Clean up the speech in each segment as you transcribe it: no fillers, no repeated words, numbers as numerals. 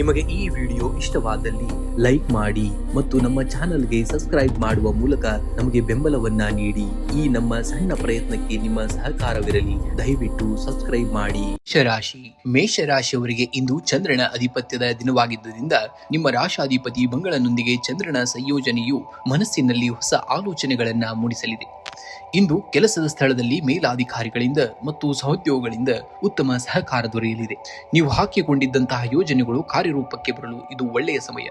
ನಿಮಗೆ ಈ ವಿಡಿಯೋ ಇಷ್ಟವಾದಲ್ಲಿ ಲೈಕ್ ಮಾಡಿ ಮತ್ತು ನಮ್ಮ ಚಾನೆಲ್ಗೆ ಸಬ್ಸ್ಕ್ರೈಬ್ ಮಾಡುವ ಮೂಲಕ ನಮಗೆ ಬೆಂಬಲವನ್ನ ನೀಡಿ. ಈ ನಮ್ಮ ಸಣ್ಣ ಪ್ರಯತ್ನಕ್ಕೆ ನಿಮ್ಮ ಸಹಕಾರವಿರಲಿ. ದಯವಿಟ್ಟು ಸಬ್ಸ್ಕ್ರೈಬ್ ಮಾಡಿ. ಮೇಷರಾಶಿಯವರಿಗೆ ಇಂದು ಚಂದ್ರನ ಅಧಿಪತ್ಯದ ದಿನವಾಗಿದ್ದರಿಂದ ನಿಮ್ಮ ರಾಶಾಧಿಪತಿ ಮಂಗಳನೊಂದಿಗೆ ಚಂದ್ರನ ಸಂಯೋಜನೆಯು ಮನಸ್ಸಿನಲ್ಲಿ ಹೊಸ ಆಲೋಚನೆಗಳನ್ನ ಮೂಡಿಸಲಿದೆ. ಇಂದು ಕೆಲಸದ ಸ್ಥಳದಲ್ಲಿ ಮೇಲಾಧಿಕಾರಿಗಳಿಂದ ಮತ್ತು ಸಹೋದ್ಯೋಗಿಗಳಿಂದ ಉತ್ತಮ ಸಹಕಾರ ದೊರೆಯಲಿದೆ. ನೀವು ಹಾಕಿಕೊಂಡಿದ್ದಂತಹ ಯೋಜನೆಗಳು ಕಾರ್ಯರೂಪಕ್ಕೆ ಬರಲು ಇದು ಒಳ್ಳೆಯ ಸಮಯ.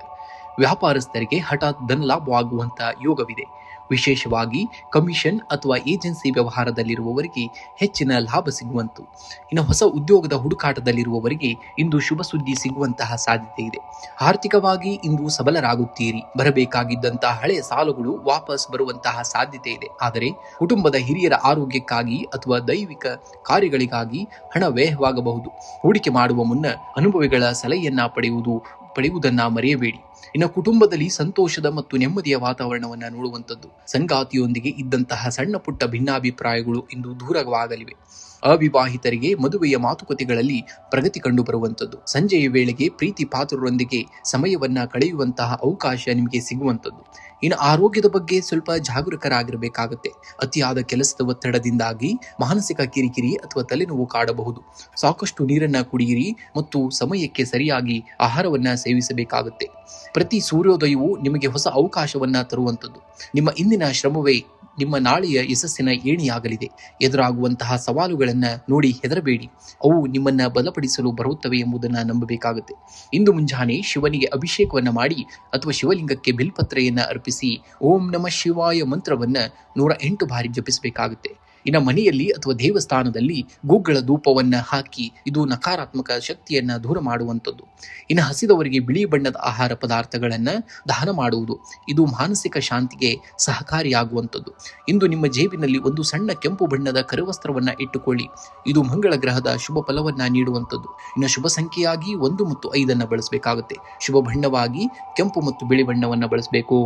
ವ್ಯಾಪಾರಸ್ಥರಿಗೆ ಹಠಾತ್ ಧನಲಾಭವಾಗುವಂತಹ ಯೋಗವಿದೆ. ವಿಶೇಷವಾಗಿ ಕಮಿಷನ್ ಅಥವಾ ಏಜೆನ್ಸಿ ವ್ಯವಹಾರದಲ್ಲಿರುವವರಿಗೆ ಹೆಚ್ಚಿನ ಲಾಭ ಸಿಗುವಂತು. ಇನ್ನು ಹೊಸ ಉದ್ಯೋಗದ ಹುಡುಕಾಟದಲ್ಲಿರುವವರಿಗೆ ಇಂದು ಶುಭ ಸುದ್ದಿ ಸಿಗುವಂತಹ ಸಾಧ್ಯತೆ ಇದೆ. ಆರ್ಥಿಕವಾಗಿ ಇಂದು ಸಬಲರಾಗುತ್ತೀರಿ. ಬರಬೇಕಾಗಿದ್ದಂತಹ ಹಳೆಯ ಸಾಲಗಳು ವಾಪಸ್ ಬರುವಂತಹ ಸಾಧ್ಯತೆ ಇದೆ. ಆದರೆ ಕುಟುಂಬದ ಹಿರಿಯರ ಆರೋಗ್ಯಕ್ಕಾಗಿ ಅಥವಾ ದೈವಿಕ ಕಾರ್ಯಗಳಿಗಾಗಿ ಹಣ ವ್ಯಯವಾಗಬಹುದು. ಹೂಡಿಕೆ ಮಾಡುವ ಮುನ್ನ ಅನುಭವಿಗಳ ಸಲಹೆಯನ್ನ ಪಡೆಯುವುದನ್ನ ಮರೆಯಬೇಡಿ. ಇನ್ನು ಕುಟುಂಬದಲ್ಲಿ ಸಂತೋಷದ ಮತ್ತು ನೆಮ್ಮದಿಯ ವಾತಾವರಣವನ್ನ ನೋಡುವಂಥದ್ದು. ಸಂಗಾತಿಯೊಂದಿಗೆ ಇದ್ದಂತಹ ಸಣ್ಣ ಪುಟ್ಟ ಭಿನ್ನಾಭಿಪ್ರಾಯಗಳು ಇಂದು ದೂರವಾಗಲಿವೆ. ಅವಿವಾಹಿತರಿಗೆ ಮದುವೆಯ ಮಾತುಕತೆಗಳಲ್ಲಿ ಪ್ರಗತಿ ಕಂಡು ಬರುವಂಥದ್ದು. ಸಂಜೆಯ ವೇಳೆಗೆ ಪ್ರೀತಿ ಪಾತ್ರರೊಂದಿಗೆ ಸಮಯವನ್ನ ಕಳೆಯುವಂತಹ ಅವಕಾಶ ನಿಮಗೆ ಸಿಗುವಂಥದ್ದು. ಇನ್ನು ಆರೋಗ್ಯದ ಬಗ್ಗೆ ಸ್ವಲ್ಪ ಜಾಗರೂಕರಾಗಿರಬೇಕಾಗುತ್ತೆ. ಅತಿಯಾದ ಕೆಲಸದ ಒತ್ತಡದಿಂದಾಗಿ ಮಾನಸಿಕ ಕಿರಿಕಿರಿ ಅಥವಾ ತಲೆನೋವು ಕಾಡಬಹುದು. ಸಾಕಷ್ಟು ನೀರನ್ನ ಕುಡಿಯಿರಿ ಮತ್ತು ಸಮಯಕ್ಕೆ ಸರಿಯಾಗಿ ಆಹಾರವನ್ನ ಸೇವಿಸಬೇಕಾಗುತ್ತೆ. ಪ್ರತಿ ಸೂರ್ಯೋದಯವು ನಿಮಗೆ ಹೊಸ ಅವಕಾಶವನ್ನ ತರುವಂಥದ್ದು. ನಿಮ್ಮ ಇಂದಿನ ಶ್ರಮವೇ ನಿಮ್ಮ ನಾಳೆಯ ಯಶಸ್ಸಿನ ಏಣಿಯಾಗಲಿದೆ. ಎದುರಾಗುವಂತಹ ಸವಾಲುಗಳನ್ನ ನೋಡಿ ಹೆದರಬೇಡಿ. ಅವು ನಿಮ್ಮನ್ನ ಬಲಪಡಿಸಲು ಬರುತ್ತವೆ ಎಂಬುದನ್ನ ನಂಬಬೇಕಾಗುತ್ತೆ. ಇಂದು ಮುಂಜಾನೆ ಶಿವನಿಗೆ ಅಭಿಷೇಕವನ್ನ ಮಾಡಿ ಅಥವಾ ಶಿವಲಿಂಗಕ್ಕೆ ಬಿಲ್ಪತ್ರೆಯನ್ನ ಅರ್ಪಿಸಿ ಓಂ ನಮಃ ಶಿವಾಯ ಮಂತ್ರವನ್ನ 108 ಬಾರಿ ಜಪಿಸಬೇಕಾಗುತ್ತೆ. ಇನ್ನು ಮನೆಯಲ್ಲಿ ಅಥವಾ ದೇವಸ್ಥಾನದಲ್ಲಿ ಗುಗ್ಗಳ ಧೂಪವನ್ನ ಹಾಕಿ ಇದು ನಕಾರಾತ್ಮಕ ಶಕ್ತಿಯನ್ನ ದೂರ ಮಾಡುವಂಥದ್ದು. ಇನ್ನು ಹಸಿದವರಿಗೆ ಬಿಳಿ ಬಣ್ಣದ ಆಹಾರ ಪದಾರ್ಥಗಳನ್ನ ದಾನ ಮಾಡುವುದು ಇದು ಮಾನಸಿಕ ಶಾಂತಿಗೆ ಸಹಕಾರಿಯಾಗುವಂಥದ್ದು. ಇಂದು ನಿಮ್ಮ ಜೇಬಿನಲ್ಲಿ ಒಂದು ಸಣ್ಣ ಕೆಂಪು ಬಣ್ಣದ ಕರವಸ್ತ್ರವನ್ನ ಇಟ್ಟುಕೊಳ್ಳಿ. ಇದು ಮಂಗಳ ಗ್ರಹದ ಶುಭ ಫಲವನ್ನ ನೀಡುವಂಥದ್ದು. ಇನ್ನು ಶುಭ ಸಂಖ್ಯೆಯಾಗಿ 1 ಮತ್ತು 5 ಬಳಸಬೇಕಾಗುತ್ತೆ. ಶುಭ ಬಣ್ಣವಾಗಿ ಕೆಂಪು ಮತ್ತು ಬಿಳಿ ಬಣ್ಣವನ್ನ ಬಳಸಬೇಕು.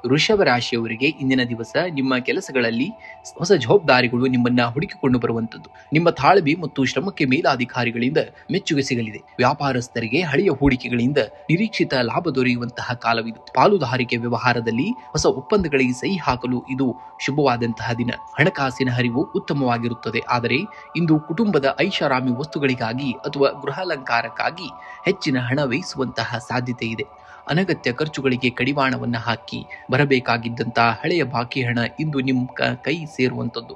ವೃಷಭ ರಾಶಿಯವರಿಗೆ ಇಂದಿನ ದಿವಸ ನಿಮ್ಮ ಕೆಲಸಗಳಲ್ಲಿ ಹೊಸ ಜವಾಬ್ದಾರಿಗಳು ನಿಮ್ಮನ್ನ ಹುಡುಕಿಕೊಂಡು ಬರುವಂಥದ್ದು. ನಿಮ್ಮ ತಾಳ್ಮೆ ಮತ್ತು ಶ್ರಮಕ್ಕೆ ಮೇಲಾಧಿಕಾರಿಗಳಿಂದ ಮೆಚ್ಚುಗೆ ಸಿಗಲಿದೆ. ವ್ಯಾಪಾರಸ್ಥರಿಗೆ ಹಳೆಯ ಹೂಡಿಕೆಗಳಿಂದ ನಿರೀಕ್ಷಿತ ಲಾಭ ದೊರೆಯುವಂತಹ ಕಾಲವಿದು. ಪಾಲುದಾರಿಕೆ ವ್ಯವಹಾರದಲ್ಲಿ ಹೊಸ ಒಪ್ಪಂದಗಳಿಗೆ ಸಹಿ ಹಾಕಲು ಇದು ಶುಭವಾದಂತಹ ದಿನ. ಹಣಕಾಸಿನ ಹರಿವು ಉತ್ತಮವಾಗಿರುತ್ತದೆ. ಆದರೆ ಇಂದು ಕುಟುಂಬದ ಐಷಾರಾಮಿ ವಸ್ತುಗಳಿಗಾಗಿ ಅಥವಾ ಗೃಹಾಲಂಕಾರಕ್ಕಾಗಿ ಹೆಚ್ಚಿನ ಹಣ ವ್ಯಯಿಸುವಂತಹ ಸಾಧ್ಯತೆ ಇದೆ. ಅನಗತ್ಯ ಖರ್ಚುಗಳಿಗೆ ಕಡಿವಾಣವನ್ನ ಹಾಕಿ ಬರಬೇಕಾಗಿದ್ದಂತಹ ಹಳೆಯ ಬಾಕಿ ಹಣ ಇಂದು ನಿಮ್ಮ ಕೈ ಸೇರುವಂಥದ್ದು.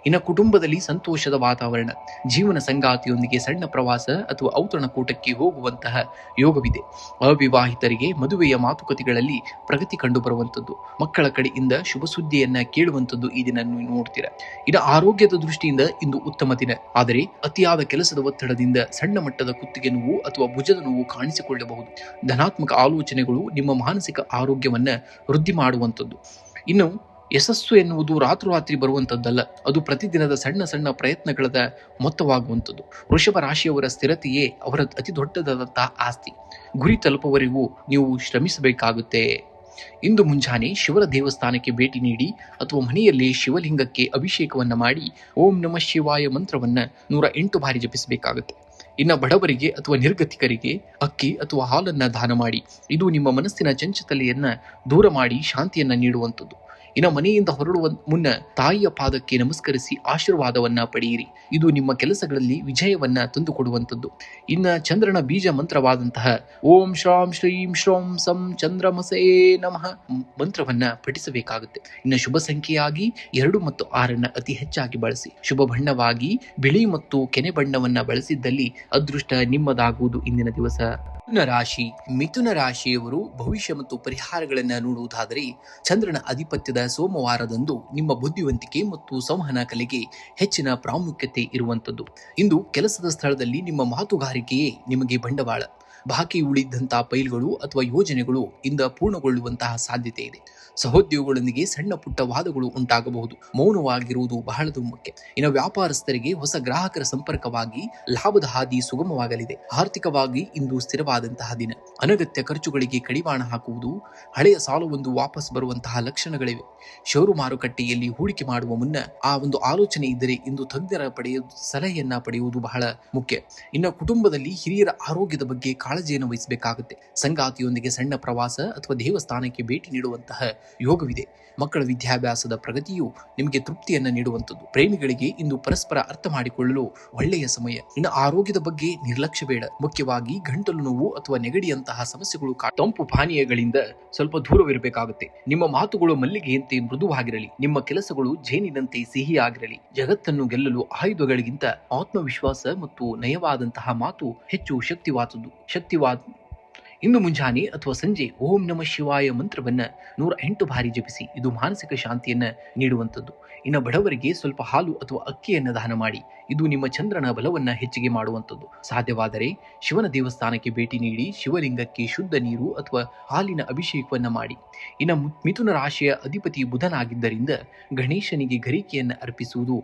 ಇನ್ನು ಕುಟುಂಬದಲ್ಲಿ ಸಂತೋಷದ ವಾತಾವರಣ. ಜೀವನ ಸಂಗಾತಿಯೊಂದಿಗೆ ಸಣ್ಣ ಪ್ರವಾಸ ಅಥವಾ ಔತಣಕೂಟಕ್ಕೆ ಹೋಗುವಂತಹ ಯೋಗವಿದೆ. ಅವಿವಾಹಿತರಿಗೆ ಮದುವೆಯ ಮಾತುಕತೆಗಳಲ್ಲಿ ಪ್ರಗತಿ ಕಂಡು ಬರುವಂಥದ್ದು. ಮಕ್ಕಳ ಕಡೆಯಿಂದ ಶುಭ ಸುದ್ದಿಯನ್ನ ಕೇಳುವಂಥದ್ದು ಈ ದಿನ ನೀವು ನೋಡ್ತೀರಾ. ಇನ್ನು ಆರೋಗ್ಯದ ದೃಷ್ಟಿಯಿಂದ ಇಂದು ಉತ್ತಮ ದಿನ. ಆದರೆ ಅತಿಯಾದ ಕೆಲಸದ ಒತ್ತಡದಿಂದ ಸಣ್ಣ ಮಟ್ಟದ ಕುತ್ತಿಗೆ ನೋವು ಅಥವಾ ಭುಜದ ನೋವು ಕಾಣಿಸಿಕೊಳ್ಳಬಹುದು. ಧನಾತ್ಮಕ ಆಲೋಚನೆಗಳು ನಿಮ್ಮ ಮಾನಸಿಕ ಆರೋಗ್ಯವನ್ನ ವೃದ್ಧಿ ಮಾಡುವಂಥದ್ದು. ಇನ್ನು ಯಶಸ್ಸು ಎನ್ನುವುದು ರಾತ್ರೋರಾತ್ರಿ ಬರುವಂಥದ್ದಲ್ಲ. ಅದು ಪ್ರತಿದಿನದ ಸಣ್ಣ ಸಣ್ಣ ಪ್ರಯತ್ನಗಳ ಮೊತ್ತವಾಗುವಂಥದ್ದು. ವೃಷಭ ರಾಶಿಯವರ ಸ್ಥಿರತೆಯೇ ಅವರ ಅತಿ ದೊಡ್ಡದಾದಂತಹ ಆಸ್ತಿ. ಗುರಿ ತಲುಪುವವರೆಗೂ ನೀವು ಶ್ರಮಿಸಬೇಕಾಗುತ್ತೆ. ಇಂದು ಮುಂಜಾನೆ ಶಿವರ ದೇವಸ್ಥಾನಕ್ಕೆ ಭೇಟಿ ನೀಡಿ ಅಥವಾ ಮನೆಯಲ್ಲಿ ಶಿವಲಿಂಗಕ್ಕೆ ಅಭಿಷೇಕವನ್ನ ಮಾಡಿ ಓಂ ನಮಃ ಶಿವಾಯ ಮಂತ್ರವನ್ನ 108 ಬಾರಿ ಜಪಿಸಬೇಕಾಗುತ್ತೆ. ಇನ್ನು ಬಡವರಿಗೆ ಅಥವಾ ನಿರ್ಗತಿಕರಿಗೆ ಅಕ್ಕಿ ಅಥವಾ ಹಾಲನ್ನ ದಾನ ಮಾಡಿ. ಇದು ನಿಮ್ಮ ಮನಸ್ಸಿನ ಚಂಚಲತೆಯನ್ನ ದೂರ ಮಾಡಿ ಶಾಂತಿಯನ್ನ ನೀಡುವಂಥದ್ದು. ಇನ್ನು ಮನೆಯಿಂದ ಹೊರಡುವ ಮುನ್ನ ತಾಯಿಯ ಪಾದಕ್ಕೆ ನಮಸ್ಕರಿಸಿ ಆಶೀರ್ವಾದವನ್ನ ಪಡೆಯಿರಿ. ಇದು ನಿಮ್ಮ ಕೆಲಸಗಳಲ್ಲಿ ವಿಜಯವನ್ನ ತಂದುಕೊಡುವಂಥದ್ದು. ಇನ್ನು ಚಂದ್ರನ ಬೀಜ ಮಂತ್ರವಾದಂತಹ ಓಂ ಶ್ರಾಂ ಶ್ರೀಂ ಶ್ರೋಂ ಸಂ ಚಂದ್ರಮಸೇ ನಮಃ ಮಂತ್ರವನ್ನ ಪಠಿಸಬೇಕಾಗುತ್ತೆ. ಇನ್ನು ಶುಭ ಸಂಖ್ಯೆಯಾಗಿ 2 ಮತ್ತು 6 ಅತಿ ಹೆಚ್ಚಾಗಿ ಬಳಸಿ. ಶುಭ ಬಣ್ಣವಾಗಿ ಬಿಳಿ ಮತ್ತು ಕೆನೆ ಬಣ್ಣವನ್ನ ಬಳಸಿದ್ದಲ್ಲಿ ಅದೃಷ್ಟ ನಿಮ್ಮದಾಗುವುದು ಇಂದಿನ ದಿವಸ. ಮಿಥುನ ರಾಶಿಯವರು ಭವಿಷ್ಯ ಮತ್ತು ಪರಿಹಾರಗಳನ್ನು ನೋಡುವುದಾದರೆ ಚಂದ್ರನ ಅಧಿಪತ್ಯದ ಸೋಮವಾರದಂದು ನಿಮ್ಮ ಬುದ್ಧಿವಂತಿಕೆ ಮತ್ತು ಸಂವಹನ ಕಲೆಗೆ ಹೆಚ್ಚಿನ ಪ್ರಾಮುಖ್ಯತೆ ಇರುವಂಥದ್ದು. ಇಂದು ಕೆಲಸದ ಸ್ಥಳದಲ್ಲಿ ನಿಮ್ಮ ಮಾತುಗಾರಿಕೆಯೇ ನಿಮಗೆ ಬಂಡವಾಳ. ಬಾಕಿ ಉಳಿದಂತಹ ಫೈಲ್ಗಳು ಅಥವಾ ಯೋಜನೆಗಳು ಇಂದ ಪೂರ್ಣಗೊಳ್ಳುವಂತಹ ಸಾಧ್ಯತೆ ಇದೆ. ಸಹೋದ್ಯೋಗಿಗಳೊಂದಿಗೆ ಸಣ್ಣ ಪುಟ್ಟ ವಾದಗಳು ಉಂಟಾಗಬಹುದು. ಮೌನವಾಗಿರುವುದು ಬಹಳದು ಮುಖ್ಯ. ಇನ್ನು ವ್ಯಾಪಾರಸ್ಥರಿಗೆ ಹೊಸ ಗ್ರಾಹಕರ ಸಂಪರ್ಕವಾಗಿ ಲಾಭದ ಹಾದಿ ಸುಗಮವಾಗಲಿದೆ. ಆರ್ಥಿಕವಾಗಿ ಇಂದು ಸ್ಥಿರವಾದಂತಹ ದಿನ. ಅನಗತ್ಯ ಖರ್ಚುಗಳಿಗೆ ಕಡಿವಾಣ ಹಾಕುವುದು, ಹಳೆಯ ಸಾಲವೊಂದು ವಾಪಸ್ ಬರುವಂತಹ ಲಕ್ಷಣಗಳಿವೆ. ಷೇರು ಮಾರುಕಟ್ಟೆಯಲ್ಲಿ ಹೂಡಿಕೆ ಮಾಡುವ ಮುನ್ನ ಆ ಒಂದು ಆಲೋಚನೆ ಇದ್ದರೆ ಇಂದು ತಜ್ಞರ ಸಲಹೆಯನ್ನ ಪಡೆಯುವುದು ಬಹಳ ಮುಖ್ಯ. ಇನ್ನು ಕುಟುಂಬದಲ್ಲಿ ಹಿರಿಯರ ಆರೋಗ್ಯದ ಬಗ್ಗೆ ಕಾಳಜಿಯನ್ನು ವಹಿಸಬೇಕಾಗುತ್ತೆ. ಸಂಗಾತಿಯೊಂದಿಗೆ ಸಣ್ಣ ಪ್ರವಾಸ ಅಥವಾ ದೇವಸ್ಥಾನಕ್ಕೆ ಭೇಟಿ ನೀಡುವಂತಹ ಯೋಗವಿದೆ. ಮಕ್ಕಳ ವಿದ್ಯಾಭ್ಯಾಸದ ಪ್ರಗತಿಯು ನಿಮಗೆ ತೃಪ್ತಿಯನ್ನ ನೀಡುವಂಥದ್ದು. ಪ್ರೇಮಿಗಳಿಗೆ ಇಂದು ಪರಸ್ಪರ ಅರ್ಥ ಮಾಡಿಕೊಳ್ಳಲು ಒಳ್ಳೆಯ ಸಮಯ. ಇನ್ನು ಆರೋಗ್ಯದ ಬಗ್ಗೆ ನಿರ್ಲಕ್ಷ್ಯ ಬೇಡ. ಮುಖ್ಯವಾಗಿ ಗಂಟಲು ನೋವು ಅಥವಾ ನೆಗಡಿಯಂತಹ ಸಮಸ್ಯೆಗಳು ತಂಪು ಪಾನೀಯಗಳಿಂದ ಸ್ವಲ್ಪ ದೂರವಿರಬೇಕಾಗುತ್ತೆ. ನಿಮ್ಮ ಮಾತುಗಳು ಮಲ್ಲಿಗೆಯಂತೆ ಮೃದುವಾಗಿರಲಿ. ನಿಮ್ಮ ಕೆಲಸಗಳು ಜೇನಿನಂತೆ ಸಿಹಿಯಾಗಿರಲಿ. ಜಗತ್ತನ್ನು ಗೆಲ್ಲಲು ಆಯುಧಗಳಿಗಿಂತ ಆತ್ಮವಿಶ್ವಾಸ ಮತ್ತು ನಯವಾದಂತಹ ಮಾತು ಹೆಚ್ಚು ಶಕ್ತಿವಾದ. ಇಂದು ಮುಂಜಾನೆ ಅಥವಾ ಸಂಜೆ ಓಂ ನಮಃ ಶಿವಾಯ ಮಂತ್ರವನ್ನ 108 ಬಾರಿ ಜಪಿಸಿ. ಇದು ಮಾನಸಿಕ ಶಾಂತಿಯನ್ನ ನೀಡುವಂಥದ್ದು. ಇನ್ನು ಬಡವರಿಗೆ ಸ್ವಲ್ಪ ಹಾಲು ಅಥವಾ ಅಕ್ಕಿಯನ್ನ ದಾನ ಮಾಡಿ. ಇದು ನಿಮ್ಮ ಚಂದ್ರನ ಬಲವನ್ನ ಹೆಚ್ಚಿಗೆ ಮಾಡುವಂಥದ್ದು. ಸಾಧ್ಯವಾದರೆ ಶಿವನ ದೇವಸ್ಥಾನಕ್ಕೆ ಭೇಟಿ ನೀಡಿ ಶಿವಲಿಂಗಕ್ಕೆ ಶುದ್ಧ ನೀರು ಅಥವಾ ಹಾಲಿನ ಅಭಿಷೇಕವನ್ನ ಮಾಡಿ. ಇನ್ನು ಮಿಥುನ ರಾಶಿಯ ಅಧಿಪತಿ ಬುಧನಾಗಿದ್ದರಿಂದ ಗಣೇಶನಿಗೆ ಗರಿಕೆಯನ್ನ ಅರ್ಪಿಸುವುದು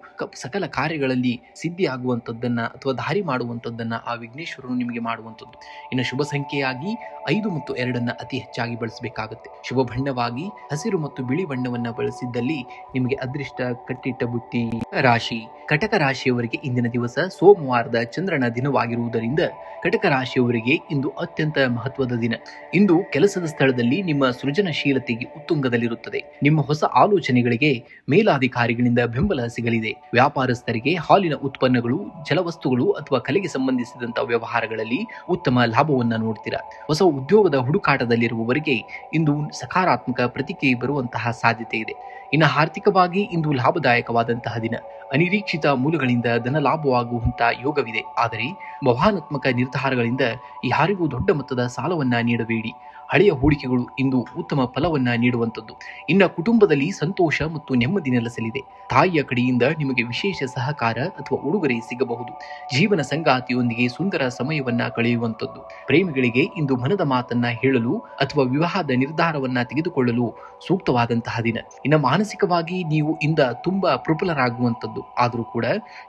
ಸಕಲ ಕಾರ್ಯಗಳಲ್ಲಿ ಸಿದ್ಧಿಯಾಗುವಂಥದ್ದನ್ನ ಅಥವಾ ದಾರಿ ಮಾಡುವಂಥದ್ದನ್ನ ಆ ವಿಘ್ನೇಶ್ವರನು ನಿಮಗೆ ಮಾಡುವಂಥದ್ದು. ಇನ್ನು ಶುಭ ಸಂಖ್ಯೆಯಾಗಿ 5 ಮತ್ತು 2 ಅತಿ ಹೆಚ್ಚಾಗಿ ಬಳಸಬೇಕಾಗುತ್ತೆ. ಶುಭ ಬಣ್ಣವಾಗಿ ಹಸಿರು ಮತ್ತು ಬಿಳಿ ಬಣ್ಣವನ್ನ ಬಳಸಿದ್ದಲ್ಲಿ ನಿಮಗೆ ಅದೃಷ್ಟ ಕಟ್ಟಿಟ್ಟ ಬುತ್ತಿ. ರಾಶಿ ಕಟಕ ರಾಶಿಯವರಿಗೆ ಇಂದಿನ ದಿವಸ ಸೋಮವಾರದ ಚಂದ್ರನ ದಿನವಾಗಿರುವುದರಿಂದ ಕಟಕ ರಾಶಿಯವರಿಗೆ ಇಂದು ಅತ್ಯಂತ ಮಹತ್ವದ ದಿನ. ಇಂದು ಕೆಲಸದ ಸ್ಥಳದಲ್ಲಿ ನಿಮ್ಮ ಸೃಜನಶೀಲತೆಗೆ ಉತ್ತುಂಗದಲ್ಲಿರುತ್ತದೆ. ನಿಮ್ಮ ಹೊಸ ಆಲೋಚನೆಗಳಿಗೆ ಮೇಲಾಧಿಕಾರಿಗಳಿಂದ ಬೆಂಬಲ ಸಿಗಲಿದೆ. ವ್ಯಾಪಾರಸ್ಥರಿಗೆ ಹಾಲಿನ ಉತ್ಪನ್ನಗಳು, ಜಲವಸ್ತುಗಳು ಅಥವಾ ಕಲೆಗೆ ಸಂಬಂಧಿಸಿದಂತಹ ವ್ಯವಹಾರಗಳಲ್ಲಿ ಉತ್ತಮ ಲಾಭವನ್ನ ನೋಡ್ತೀರಾ. ಹೊಸ ಉದ್ಯೋಗದ ಹುಡುಕಾಟದಲ್ಲಿರುವವರಿಗೆ ಇಂದು ಸಕಾರಾತ್ಮಕ ಪ್ರತಿಕ್ರಿಯೆ ಬರುವಂತಹ ಸಾಧ್ಯತೆ ಇದೆ. ಇನ್ನು ಆರ್ಥಿಕವಾಗಿ ಇಂದು ಲಾಭದಾಯಕವಾದಂತಹ ದಿನ. ಅನಿರೀಕ್ಷಿತ ಮೂಲಗಳಿಂದ ಧನ ಲಾಭವಾಗುವಂತಹ ಯೋಗವಿದೆ. ಆದರೆ ಭಾವನಾತ್ಮಕ ನಿರ್ಧಾರಗಳಿಂದ ಯಾರಿಗೂ ದೊಡ್ಡ ಮೊತ್ತದ ಸಾಲವನ್ನ ನೀಡಬೇಡಿ. ಹಳೆಯ ಹೂಡಿಕೆಗಳು ಇಂದು ಉತ್ತಮ ಫಲವನ್ನ ನೀಡುವಂಥದ್ದು. ಇನ್ನು ಕುಟುಂಬದಲ್ಲಿ ಸಂತೋಷ ಮತ್ತು ನೆಮ್ಮದಿ ನೆಲೆಸಲಿದೆ. ತಾಯಿಯ ಕಡೆಯಿಂದ ನಿಮಗೆ ವಿಶೇಷ ಸಹಕಾರ ಅಥವಾ ಉಡುಗೊರೆ ಸಿಗಬಹುದು. ಜೀವನ ಸಂಗಾತಿಯೊಂದಿಗೆ ಸುಂದರ ಸಮಯವನ್ನ ಕಳೆಯುವಂಥದ್ದು. ಪ್ರೇಮಿಗಳಿಗೆ ಇಂದು ಮನದ ಮಾತನ್ನ ಹೇಳಲು ಅಥವಾ ವಿವಾಹದ ನಿರ್ಧಾರವನ್ನ ತೆಗೆದುಕೊಳ್ಳಲು ಸೂಕ್ತವಾದಂತಹ ದಿನ. ಇನ್ನು ಮಾನಸಿಕವಾಗಿ ನೀವು ಇಂದ ತುಂಬಾ ಪ್ರಬಲರಾಗುವಂಥದ್ದು. ಆದರೂ ಕೂಡ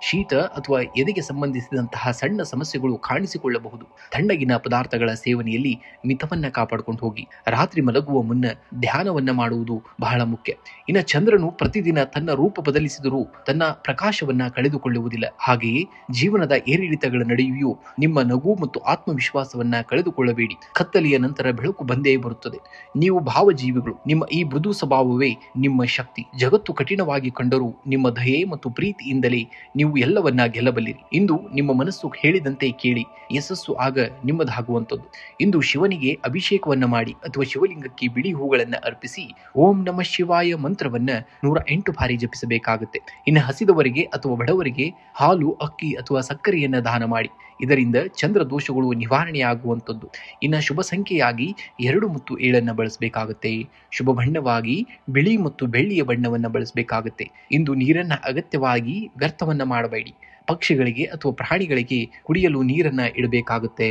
ಶೀತ ಅಥವಾ ಎದೆಗೆ ಸಂಬಂಧಿಸಿದಂತಹ ಸಣ್ಣ ಸಮಸ್ಯೆಗಳು ಕಾಣಿಸಿಕೊಳ್ಳಬಹುದು. ತಣ್ಣಗಿನ ಪದಾರ್ಥಗಳ ಸೇವನೆಯಲ್ಲಿ ಮಿತವನ್ನ ಕಾಪಾಡಿಕೊಂಡು ಹೋಗಿ. ರಾತ್ರಿ ಮಲಗುವ ಮುನ್ನ ಧ್ಯಾನವನ್ನ ಮಾಡುವುದು ಬಹಳ ಮುಖ್ಯ. ಇನ್ನು ಚಂದ್ರನು ಪ್ರತಿದಿನ ತನ್ನ ರೂಪ ಬದಲಿಸಿದರೂ ತನ್ನ ಪ್ರಕಾಶವನ್ನ ಕಳೆದುಕೊಳ್ಳುವುದಿಲ್ಲ. ಹಾಗೆಯೇ ಜೀವನದ ಏರಿಳಿತಗಳ ನಡುವೆಯೂ ನಿಮ್ಮ ನಗು ಮತ್ತು ಆತ್ಮವಿಶ್ವಾಸವನ್ನ ಕಳೆದುಕೊಳ್ಳಬೇಡಿ. ಕತ್ತಲೆಯ ನಂತರ ಬೆಳಕು ಬಂದೇ ಬರುತ್ತದೆ. ನೀವು ಭಾವಜೀವಿಗಳು. ನಿಮ್ಮ ಈ ಮೃದು ಸ್ವಭಾವವೇ ನಿಮ್ಮ ಶಕ್ತಿ. ಜಗತ್ತು ಕಠಿಣವಾಗಿ ಕಂಡರೂ ನಿಮ್ಮ ದಯೆ ಮತ್ತು ಪ್ರೀತಿಯಿಂದಲೇ ನೀವು ಎಲ್ಲವನ್ನ ಗೆಲ್ಲಬಲ್ಲಿರಿ. ಇಂದು ನಿಮ್ಮ ಮನಸ್ಸು ಹೇಳಿದಂತೆ ಕೇಳಿ. ಯಶಸ್ಸು ಆಗ ನಿಮ್ಮದಾಗುವಂಥದ್ದು. ಇಂದು ಶಿವನಿಗೆ ಅಭಿಷೇಕವನ್ನ ಮಾಡಿ ಅಥವಾ ಶಿವಲಿಂಗಕ್ಕೆ ಬಿಳಿ ಹೂಗಳನ್ನ ಅರ್ಪಿಸಿ ಓಂ ನಮಃ ಶಿವಾಯ ಮಂತ್ರವನ್ನ 108 ಬಾರಿ ಜಪಿಸಬೇಕಾಗುತ್ತೆ. ಇನ್ನು ಹಸಿದವರಿಗೆ ಅಥವಾ ಬಡವರಿಗೆ ಹಾಲು, ಅಕ್ಕಿ ಅಥವಾ ಸಕ್ಕರೆಯನ್ನ ದಾನ ಮಾಡಿ. ಇದರಿಂದ ಚಂದ್ರ ದೋಷಗಳು ನಿವಾರಣೆಯಾಗುವಂಥದ್ದು. ಇನ್ನು ಶುಭ ಸಂಖ್ಯೆಯಾಗಿ 2 ಮತ್ತು 7 ಬಳಸಬೇಕಾಗುತ್ತೆ. ಶುಭ ಬಣ್ಣವಾಗಿ ಬಿಳಿ ಮತ್ತು ಬೆಳ್ಳಿಯ ಬಣ್ಣವನ್ನ ಬಳಸಬೇಕಾಗುತ್ತೆ. ಇಂದು ನೀರನ್ನ ಅಗತ್ಯವಾಗಿ ವ್ಯರ್ಥವನ್ನ ಮಾಡಬೇಡಿ. ಪಕ್ಷಿಗಳಿಗೆ ಅಥವಾ ಪ್ರಾಣಿಗಳಿಗೆ ಕುಡಿಯಲು ನೀರನ್ನ ಇಡಬೇಕಾಗುತ್ತೆ.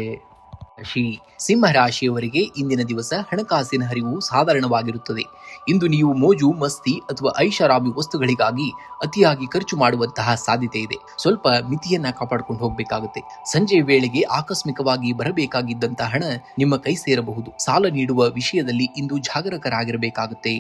ಸಿಂಹ ರಾಶಿಯವರಿಗೆ ಇಂದಿನ ದಿವಸ ಹಣಕಾಸಿನ ಹರಿವು ಸಾಧಾರಣವಾಗಿರುತ್ತದೆ. ಇಂದು ನೀವು ಮೋಜು ಮಸ್ತಿ ಅಥವಾ ಐಷಾರಾಮಿ ವಸ್ತುಗಳಿಗಾಗಿ ಅತಿಯಾಗಿ ಖರ್ಚು ಮಾಡುವಂತಹ ಸಾಧ್ಯತೆ ಇದೆ. ಸ್ವಲ್ಪ ಮಿತಿಯನ್ನ ಕಾಪಾಡಿಕೊಂಡು ಹೋಗಬೇಕಾಗುತ್ತೆ. ಸಂಜೆ ವೇಳೆಗೆ ಆಕಸ್ಮಿಕವಾಗಿ ಬರಬೇಕಾಗಿದ್ದಂತಹ ಹಣ ನಿಮ್ಮ ಕೈ ಸೇರಬಹುದು. ಸಾಲ ನೀಡುವ ವಿಷಯದಲ್ಲಿ ಇಂದು ಜಾಗರೂಕರಾಗಿರಬೇಕಾಗುತ್ತೆ.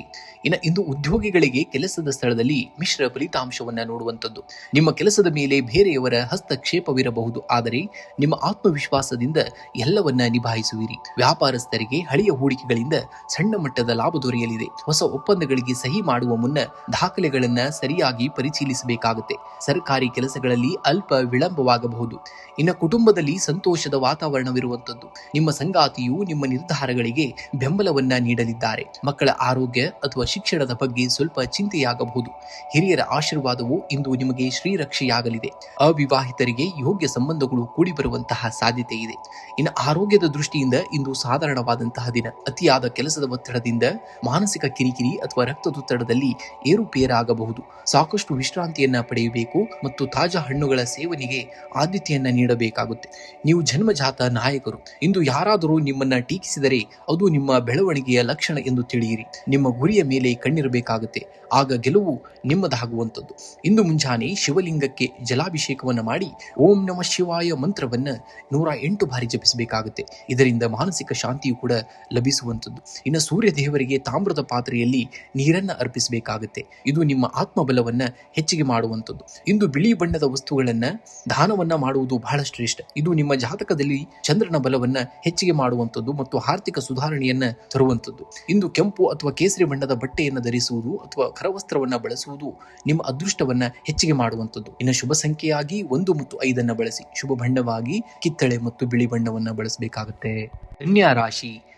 ಇಂದು ಉದ್ಯೋಗಿಗಳಿಗೆ ಕೆಲಸದ ಸ್ಥಳದಲ್ಲಿ ಮಿಶ್ರ ಫಲಿತಾಂಶವನ್ನ ನೋಡುವಂಥದ್ದು. ನಿಮ್ಮ ಕೆಲಸದ ಮೇಲೆ ಬೇರೆಯವರ ಹಸ್ತಕ್ಷೇಪವಿರಬಹುದು. ಆದರೆ ನಿಮ್ಮ ಆತ್ಮವಿಶ್ವಾಸದಿಂದ ಎಲ್ಲವನ್ನ ನಿಭಾಯಿಸುವಿರಿ. ವ್ಯಾಪಾರಸ್ಥರಿಗೆ ಹಳೆಯ ಹೂಡಿಕೆಗಳಿಂದ ಸಣ್ಣ ಮಟ್ಟದ ಲಾಭ ದೊರೆಯಲಿದೆ. ಹೊಸ ಒಪ್ಪಂದಗಳಿಗೆ ಸಹಿ ಮಾಡುವ ಮುನ್ನ ದಾಖಲೆಗಳನ್ನ ಸರಿಯಾಗಿ ಪರಿಶೀಲಿಸಬೇಕಾಗುತ್ತೆ. ಸರ್ಕಾರಿ ಕೆಲಸಗಳಲ್ಲಿ ಅಲ್ಪ ವಿಳಂಬವಾಗಬಹುದು. ಇನ್ನು ಕುಟುಂಬದಲ್ಲಿ ಸಂತೋಷದ ವಾತಾವರಣವಿರುವಂಥದ್ದು. ನಿಮ್ಮ ಸಂಗಾತಿಯು ನಿಮ್ಮ ನಿರ್ಧಾರಗಳಿಗೆ ಬೆಂಬಲವನ್ನ ನೀಡಲಿದ್ದಾರೆ. ಮಕ್ಕಳ ಆರೋಗ್ಯ ಅಥವಾ ಶಿಕ್ಷಣದ ಬಗ್ಗೆ ಸ್ವಲ್ಪ ಚಿಂತೆಯಾಗಬಹುದು. ಹಿರಿಯರ ಆಶೀರ್ವಾದವು ಇಂದು ನಿಮಗೆ ಶ್ರೀರಕ್ಷೆಯಾಗಲಿದೆ. ಅವಿವಾಹಿತರಿಗೆ ಯೋಗ್ಯ ಸಂಬಂಧಗಳು ಕೂಡಿ ಬರುವಂತಹ ಸಾಧ್ಯತೆ ಇದೆ. ಇನ್ನು ಆರೋಗ್ಯದ ದೃಷ್ಟಿಯಿಂದ ಇಂದು ಸಾಧಾರಣವಾದಂತಹ ದಿನ. ಅತಿಯಾದ ಕೆಲಸದ ಒತ್ತಡದಿಂದ ಮಾನಸಿಕ ಕಿರಿಕಿರಿ ಅಥವಾ ರಕ್ತದೊತ್ತಡದಲ್ಲಿ ಏರುಪೇರಾಗಬಹುದು. ಸಾಕಷ್ಟು ವಿಶ್ರಾಂತಿಯನ್ನ ಪಡೆಯಬೇಕು ಮತ್ತು ತಾಜಾ ಹಣ್ಣುಗಳ ಸೇವನೆಗೆ ಆದ್ಯತೆಯನ್ನ ನೀಡಬೇಕಾಗುತ್ತೆ. ನೀವು ಜನ್ಮಜಾತ ನಾಯಕರು. ಇಂದು ಯಾರಾದರೂ ನಿಮ್ಮನ್ನ ಟೀಕಿಸಿದರೆ ಅದು ನಿಮ್ಮ ಬೆಳವಣಿಗೆಯ ಲಕ್ಷಣ ಎಂದು ತಿಳಿಯಿರಿ. ನಿಮ್ಮ ಗುರಿಯ ಮೇಲೆ ಕಣ್ಣಿರಬೇಕಾಗುತ್ತೆ, ಆಗ ಗೆಲುವು ನಿಮ್ಮದಾಗುವಂಥದ್ದು. ಇಂದು ಮುಂಜಾನೆ ಶಿವಲಿಂಗಕ್ಕೆ ಜಲಾಭಿಷೇಕವನ್ನ ಮಾಡಿ ಓಂ ನಮಃ ಶಿವಾಯ ಮಂತ್ರವನ್ನ 108 ಬಾರಿ ಜಪಿಸಬೇಕಾಗುತ್ತೆ. ಇದರಿಂದ ಮಾನಸಿಕ ಶಾಂತಿಯು ಕೂಡ ಲಭಿಸುವಂಥದ್ದು. ಇನ್ನು ಸೂರ್ಯ ದೇವರಿಗೆ ತಾಮ್ರದ ಪಾತ್ರೆಯಲ್ಲಿ ನೀರನ್ನ ಅರ್ಪಿಸಬೇಕಾಗುತ್ತೆ. ಇದು ನಿಮ್ಮ ಆತ್ಮಬಲವನ್ನ ಹೆಚ್ಚಿಗೆ ಮಾಡುವಂಥದ್ದು. ಇಂದು ಬಿಳಿ ಬಣ್ಣದ ವಸ್ತುಗಳನ್ನ ದಾನವನ್ನ ಮಾಡುವುದು ಬಹಳ ಶ್ರೇಷ್ಠ. ಇದು ನಿಮ್ಮ ಜಾತಕದಲ್ಲಿ ಚಂದ್ರನ ಬಲವನ್ನ ಹೆಚ್ಚಿಗೆ ಮಾಡುವಂಥದ್ದು ಮತ್ತು ಆರ್ಥಿಕ ಸುಧಾರಣೆಯನ್ನ ತರುವಂಥದ್ದು. ಇಂದು ಕೆಂಪು ಅಥವಾ ಕೇಸರಿ ಬಣ್ಣದ ಬಟ್ಟೆಯನ್ನು ಧರಿಸುವುದು ಅಥವಾ ಕರವಸ್ತ್ರವನ್ನ ಬಳಸುವುದು ನಿಮ್ಮ ಅದೃಷ್ಟವನ್ನ ಹೆಚ್ಚಿಗೆ ಮಾಡುವಂಥದ್ದು. ಇನ್ನು ಶುಭ ಸಂಖ್ಯೆಯಾಗಿ 1 ಮತ್ತು 5 ಬಳಸಿ. ಶುಭ ಬಣ್ಣವಾಗಿ ಕಿತ್ತಳೆ ಮತ್ತು ಬಿಳಿ ಬಣ್ಣವನ್ನ ಬಳಸಬೇಕಾಗುತ್ತೆ.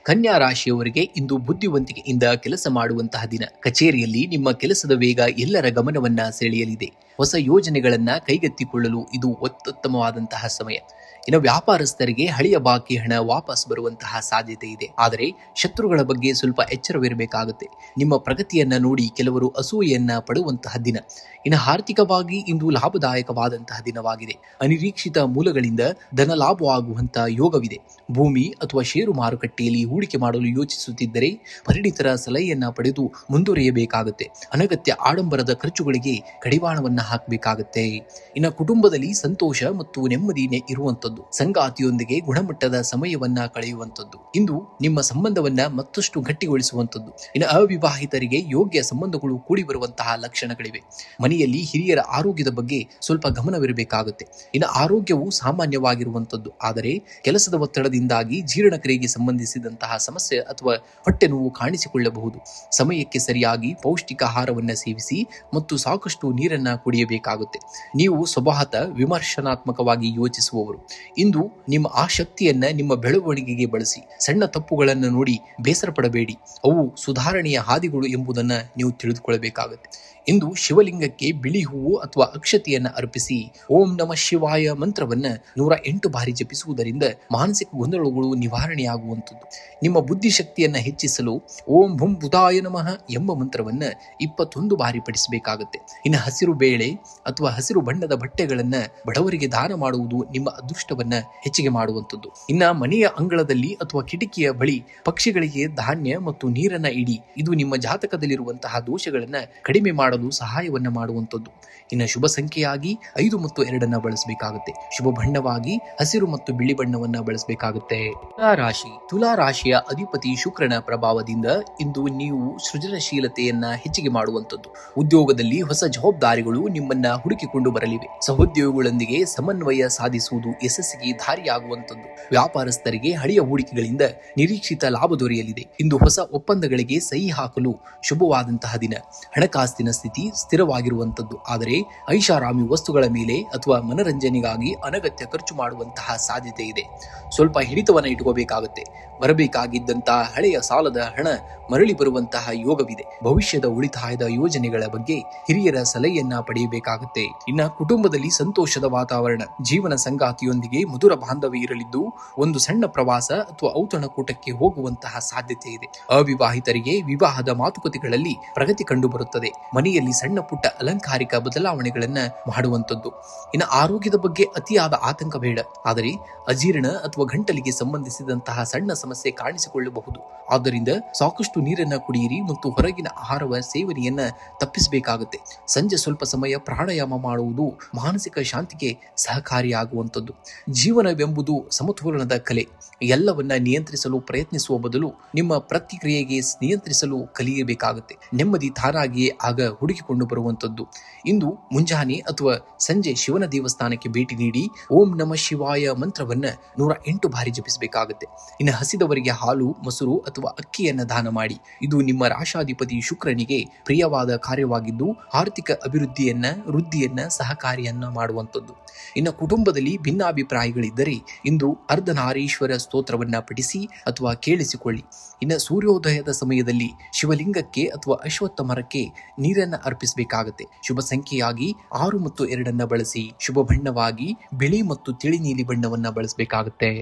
ಕನ್ಯಾ ರಾಶಿಯವರಿಗೆ ಇಂದು ಬುದ್ಧಿವಂತಿಕೆಯಿಂದ ಕೆಲಸ ಮಾಡುವಂತಹ ದಿನ. ಕಚೇರಿಯಲ್ಲಿ ನಿಮ್ಮ ಕೆಲಸದ ವೇಗ ಎಲ್ಲರ ಗಮನವನ್ನ ಸೆಳೆಯಲಿದೆ. ಹೊಸ ಯೋಜನೆಗಳನ್ನ ಕೈಗೆತ್ತಿಕೊಳ್ಳಲು ಇದು ಅತ್ಯುತ್ತಮವಾದಂತಹ ಸಮಯ. ಇನ್ನು ವ್ಯಾಪಾರಸ್ಥರಿಗೆ ಹಳೆಯ ಬಾಕಿ ಹಣ ವಾಪಸ್ ಬರುವಂತಹ ಸಾಧ್ಯತೆ ಇದೆ. ಆದರೆ ಶತ್ರುಗಳ ಬಗ್ಗೆ ಸ್ವಲ್ಪ ಎಚ್ಚರವಿರಬೇಕಾಗುತ್ತೆ. ನಿಮ್ಮ ಪ್ರಗತಿಯನ್ನ ನೋಡಿ ಕೆಲವರು ಅಸೂಯೆಯನ್ನ ಪಡುವಂತಹ ದಿನ. ಇನ್ನು ಆರ್ಥಿಕವಾಗಿ ಇಂದು ಲಾಭದಾಯಕವಾದಂತಹ ದಿನವಾಗಿದೆ. ಅನಿರೀಕ್ಷಿತ ಮೂಲಗಳಿಂದ ಧನ ಲಾಭವಾಗುವಂತಹ ಯೋಗವಿದೆ. ಭೂಮಿ ಅಥವಾ ಷೇರು ಮಾರುಕಟ್ಟೆಯಲ್ಲಿ ಹೂಡಿಕೆ ಮಾಡಲು ಯೋಚಿಸುತ್ತಿದ್ದರೆ ಪರಿಣಿತರ ಸಲಹೆಯನ್ನ ಪಡೆದು ಮುಂದುವರಿಯಬೇಕಾಗುತ್ತೆ. ಅನಗತ್ಯ ಆಡಂಬರದ ಖರ್ಚುಗಳಿಗೆ ಕಡಿವಾಣವನ್ನ ಹಾಕಬೇಕಾಗುತ್ತೆ. ಇನ್ನು ಕುಟುಂಬದಲ್ಲಿ ಸಂತೋಷ ಮತ್ತು ನೆಮ್ಮದಿ ಇರುವಂತದ್ದು. ಸಂಗಾತಿಯೊಂದಿಗೆ ಗುಣಮಟ್ಟದ ಸಮಯವನ್ನ ಕಳೆಯುವಂಥದ್ದು. ಇಂದು ನಿಮ್ಮ ಸಂಬಂಧವನ್ನ ಮತ್ತಷ್ಟು ಗಟ್ಟಿಗೊಳಿಸುವಂಥದ್ದು. ಇನ್ನು ಅವಿವಾಹಿತರಿಗೆ ಯೋಗ್ಯ ಸಂಬಂಧಗಳು ಕೂಡಿ ಬರುವಂತಹ ಲಕ್ಷಣಗಳಿವೆ. ಮನೆಯಲ್ಲಿ ಹಿರಿಯರ ಆರೋಗ್ಯದ ಬಗ್ಗೆ ಸ್ವಲ್ಪ ಗಮನವಿರಬೇಕಾಗುತ್ತೆ. ಇನ್ನು ಆರೋಗ್ಯವು ಸಾಮಾನ್ಯವಾಗಿರುವಂಥದ್ದು, ಆದರೆ ಕೆಲಸದ ಒತ್ತಡದಿಂದಾಗಿ ಜೀರ್ಣಕ್ರಿಯೆಗೆ ಸಂಬಂಧಿಸಿದಂತಹ ಸಮಸ್ಯೆ ಅಥವಾ ಹೊಟ್ಟೆ ನೋವು ಕಾಣಿಸಿಕೊಳ್ಳಬಹುದು. ಸಮಯಕ್ಕೆ ಸರಿಯಾಗಿ ಪೌಷ್ಟಿಕ ಆಹಾರವನ್ನ ಸೇವಿಸಿ ಮತ್ತು ಸಾಕಷ್ಟು ನೀರನ್ನ ಕುಡಿಯಬೇಕಾಗುತ್ತೆ. ನೀವು ಸ್ವಭಾವತಃ ವಿಮರ್ಶನಾತ್ಮಕವಾಗಿ ಯೋಚಿಸುವವರು. ಇಂದು ನಿಮ್ಮ ಆ ಶಕ್ತಿಯನ್ನ ನಿಮ್ಮ ಬೆಳವಣಿಗೆಗೆ ಬಳಸಿ. ಸಣ್ಣ ತಪ್ಪುಗಳನ್ನು ನೋಡಿ ಬೇಸರ ಪಡಬೇಡಿ, ಅವು ಸುಧಾರಣೆಯ ಹಾದಿಗಳು ಎಂಬುದನ್ನು ನೀವು ತಿಳಿದುಕೊಳ್ಳಬೇಕಾಗುತ್ತೆ. ಇಂದು ಶಿವಲಿಂಗಕ್ಕೆ ಬಿಳಿ ಹೂವು ಅಥವಾ ಅಕ್ಷತೆಯನ್ನ ಅರ್ಪಿಸಿ ಓಂ ನಮಃ ಶಿವಾಯ ಮಂತ್ರವನ್ನ 108 ಬಾರಿ ಜಪಿಸುವುದರಿಂದ ಮಾನಸಿಕ ಗೊಂದಲಗಳು ನಿವಾರಣೆಯಾಗುವಂಥದ್ದು. ನಿಮ್ಮ ಬುದ್ಧಿಶಕ್ತಿಯನ್ನ ಹೆಚ್ಚಿಸಲು ಓಂ ಭುಂ ಬುಧಾಯ ನಮಃ ಎಂಬ ಮಂತ್ರವನ್ನ 21 ಬಾರಿ ಪಠಿಸಬೇಕಾಗುತ್ತೆ. ಇನ್ನು ಹಸಿರು ಬೇಳೆ ಅಥವಾ ಹಸಿರು ಬಣ್ಣದ ಬಟ್ಟೆಗಳನ್ನ ಬಡವರಿಗೆ ದಾನ ಮಾಡುವುದು ನಿಮ್ಮ ಅದೃಷ್ಟವನ್ನ ಹೆಚ್ಚಿಗೆ ಮಾಡುವಂಥದ್ದು. ಇನ್ನ ಮನೆಯ ಅಂಗಳದಲ್ಲಿ ಅಥವಾ ಕಿಟಕಿಯ ಬಳಿ ಪಕ್ಷಿಗಳಿಗೆ ಧಾನ್ಯ ಮತ್ತು ನೀರನ್ನ ಇಡಿ. ಇದು ನಿಮ್ಮ ಜಾತಕದಲ್ಲಿರುವಂತಹ ದೋಷಗಳನ್ನ ಕಡಿಮೆ ಮಾಡಲು ಸಹಾಯವನ್ನ ಮಾಡುವಂಥದ್ದು. ಇನ್ನು ಶುಭ ಸಂಖ್ಯೆಯಾಗಿ 5 ಮತ್ತು 2 ಬಳಸಬೇಕಾಗುತ್ತೆ. ಶುಭ ಬಣ್ಣವಾಗಿ ಹಸಿರು ಮತ್ತು ಬಿಳಿ ಬಣ್ಣವನ್ನ ಬಳಸಬೇಕಾಗುತ್ತೆ. ತುಲಾ ರಾಶಿಯ ಅಧಿಪತಿ ಶುಕ್ರನ ಪ್ರಭಾವದಿಂದ ಇಂದು ನೀವು ಸೃಜನಶೀಲತೆಯನ್ನ ಹೆಚ್ಚಿಗೆ ಮಾಡುವಂಥದ್ದು. ಉದ್ಯೋಗದಲ್ಲಿ ಹೊಸ ಜವಾಬ್ದಾರಿಗಳು ನಿಮ್ಮನ್ನ ಹುಡುಕಿಕೊಂಡು ಬರಲಿವೆ. ಸಹೋದ್ಯೋಗಿಗಳೊಂದಿಗೆ ಸಮನ್ವಯ ಸಾಧಿಸುವುದು ಯಶಸ್ಸಿಗೆ ದಾರಿಯಾಗುವಂಥದ್ದು. ವ್ಯಾಪಾರಸ್ಥರಿಗೆ ಹಳೆಯ ಹೂಡಿಕೆಗಳಿಂದ ನಿರೀಕ್ಷಿತ ಲಾಭ ದೊರೆಯಲಿದೆ. ಇಂದು ಹೊಸ ಒಪ್ಪಂದಗಳಿಗೆ ಸಹಿ ಹಾಕಲು ಶುಭವಾದಂತಹ ದಿನ. ಹಣಕಾಸಿನ ಸ್ಥಿತಿ ಸ್ಥಿರವಾಗಿರುವಂಥದ್ದು, ಆದರೆ ಐಷಾರಾಮಿ ವಸ್ತುಗಳ ಮೇಲೆ ಅಥವಾ ಮನರಂಜನೆಗಾಗಿ ಅನಗತ್ಯ ಖರ್ಚು ಮಾಡುವಂತಹ ಸಾಧ್ಯತೆ ಇದೆ. ಸ್ವಲ್ಪ ಹಿಡಿತವನ್ನ ಇಟ್ಕೋಬೇಕಾಗುತ್ತೆ. ಬರಬೇಕಾಗಿದ್ದಂತಹ ಹಳೆಯ ಸಾಲದ ಹಣ ಮರಳಿ ಬರುವಂತಹ ಯೋಗವಿದೆ. ಭವಿಷ್ಯದ ಉಳಿತಾಯದ ಯೋಜನೆಗಳ ಬಗ್ಗೆ ಹಿರಿಯರ ಸಲಹೆಯನ್ನ ಪಡೆಯಬೇಕಾಗುತ್ತೆ. ಇನ್ನ ಕುಟುಂಬದಲ್ಲಿ ಸಂತೋಷದ ವಾತಾವರಣ. ಜೀವನ ಸಂಗಾತಿಯೊಂದಿಗೆ ಮಧುರ ಬಾಂಧವ್ಯ ಇರಲಿದ್ದು ಒಂದು ಸಣ್ಣ ಪ್ರವಾಸ ಅಥವಾ ಔತಣಕೂಟಕ್ಕೆ ಹೋಗುವಂತಹ ಸಾಧ್ಯತೆ ಇದೆ. ಅವಿವಾಹಿತರಿಗೆ ವಿವಾಹದ ಮಾತುಕತೆಗಳಲ್ಲಿ ಪ್ರಗತಿ ಕಂಡು ಬರುತ್ತದೆ. ಮನೆಯಲ್ಲಿ ಸಣ್ಣ ಪುಟ್ಟ ಅಲಂಕಾರಿಕ ಬದಲಾವಣೆಗಳನ್ನ ಮಾಡುವಂಥದ್ದು. ಇನ್ನು ಆರೋಗ್ಯದ ಬಗ್ಗೆ ಅತಿಯಾದ ಆತಂಕ ಬೇಡ, ಆದರೆ ಅಜೀರ್ಣ ಅಥವಾ ಗಂಟಲಿಗೆ ಸಂಬಂಧಿಸಿದಂತಹ ಸಣ್ಣ ಸಮಸ್ಯೆ ಕಾಣಿಸಿಕೊಳ್ಳಬಹುದು. ಆದ್ದರಿಂದ ಸಾಕಷ್ಟು ನೀರನ್ನ ಕುಡಿಯಿರಿ ಮತ್ತು ಹೊರಗಿನ ಆಹಾರವ ಸೇವನೆಯನ್ನ ತಪ್ಪಿಸಬೇಕಾಗುತ್ತೆ. ಸಂಜೆ ಸ್ವಲ್ಪ ಸಮಯ ಪ್ರಾಣಾಯಾಮ ಮಾಡುವುದು ಮಾನಸಿಕ ಶಾಂತಿಗೆ ಸಹಕಾರಿಯಾಗುವಂಥದ್ದು. ಜೀವನವೆಂಬುದು ಸಮತೋಲನದ ಕಲೆ. ಎಲ್ಲವನ್ನ ನಿಯಂತ್ರಿಸಲು ಪ್ರಯತ್ನಿಸುವ ಬದಲು ನಿಮ್ಮ ಪ್ರತಿಕ್ರಿಯೆಗೆ ನಿಯಂತ್ರಿಸಲು ಕಲಿಯಬೇಕಾಗುತ್ತೆ. ನೆಮ್ಮದಿ ತಾನಾಗಿಯೇ ಆಗ ಹುಡುಕಿಕೊಂಡು ಬರುವಂಥದ್ದು. ಇಂದು ಮುಂಜಾನೆ ಅಥವಾ ಸಂಜೆ ಶಿವನ ದೇವಸ್ಥಾನಕ್ಕೆ ಭೇಟಿ ನೀಡಿ ಓಂ ನಮಃ ಶಿವಾಯ ಮಂತ್ರವನ್ನ 108 ಬಾರಿ ಜಪಿಸಬೇಕಾಗುತ್ತೆ. ಇನ್ನು ಹಸಿದವರಿಗೆ ಹಾಲು, ಮೊಸರು ಅಥವಾ ಅಕ್ಕಿಯನ್ನ ದಾನ ಮಾಡಿ. ಇದು ನಿಮ್ಮ ರಾಶಾಧಿಪತಿ ಶುಕ್ರನಿಗೆ ಪ್ರಿಯವಾದ ಕಾರ್ಯವಾಗಿದ್ದು ಆರ್ಥಿಕ ವೃದ್ಧಿಯನ್ನ ಸಹಕಾರಿಯನ್ನ ಮಾಡುವಂಥದ್ದು. ಇನ್ನು ಕುಟುಂಬದಲ್ಲಿ ಭಿನ್ನಾಭಿಪ್ರಾಯ ಭಿನ್ನಾಭಿಪ್ರಾಯಗಳಿದ್ದರೆ ಇಂದು ಅರ್ಧನಾರೀಶ್ವರ ಸ್ತೋತ್ರವನ್ನ ಪಠಿಸಿ ಅಥವಾ ಕೇಳಿಸಿಕೊಳ್ಳಿ. ಇನ್ನು ಸೂರ್ಯೋದಯದ ಸಮಯದಲ್ಲಿ ಶಿವಲಿಂಗಕ್ಕೆ ಅಥವಾ ಅಶ್ವತ್ಥ ಮರಕ್ಕೆ ನೀರನ್ನ ಅರ್ಪಿಸಬೇಕಾಗತ್ತೆ. ಶುಭ ಸಂಖ್ಯೆಯಾಗಿ 6 ಮತ್ತು 2 ಬಳಸಿ. ಶುಭ ಬಣ್ಣವಾಗಿ ಬಿಳಿ ಮತ್ತು ತಿಳಿ ನೀಲಿ ಬಣ್ಣವನ್ನ ಬಳಸಬೇಕಾಗುತ್ತೆ.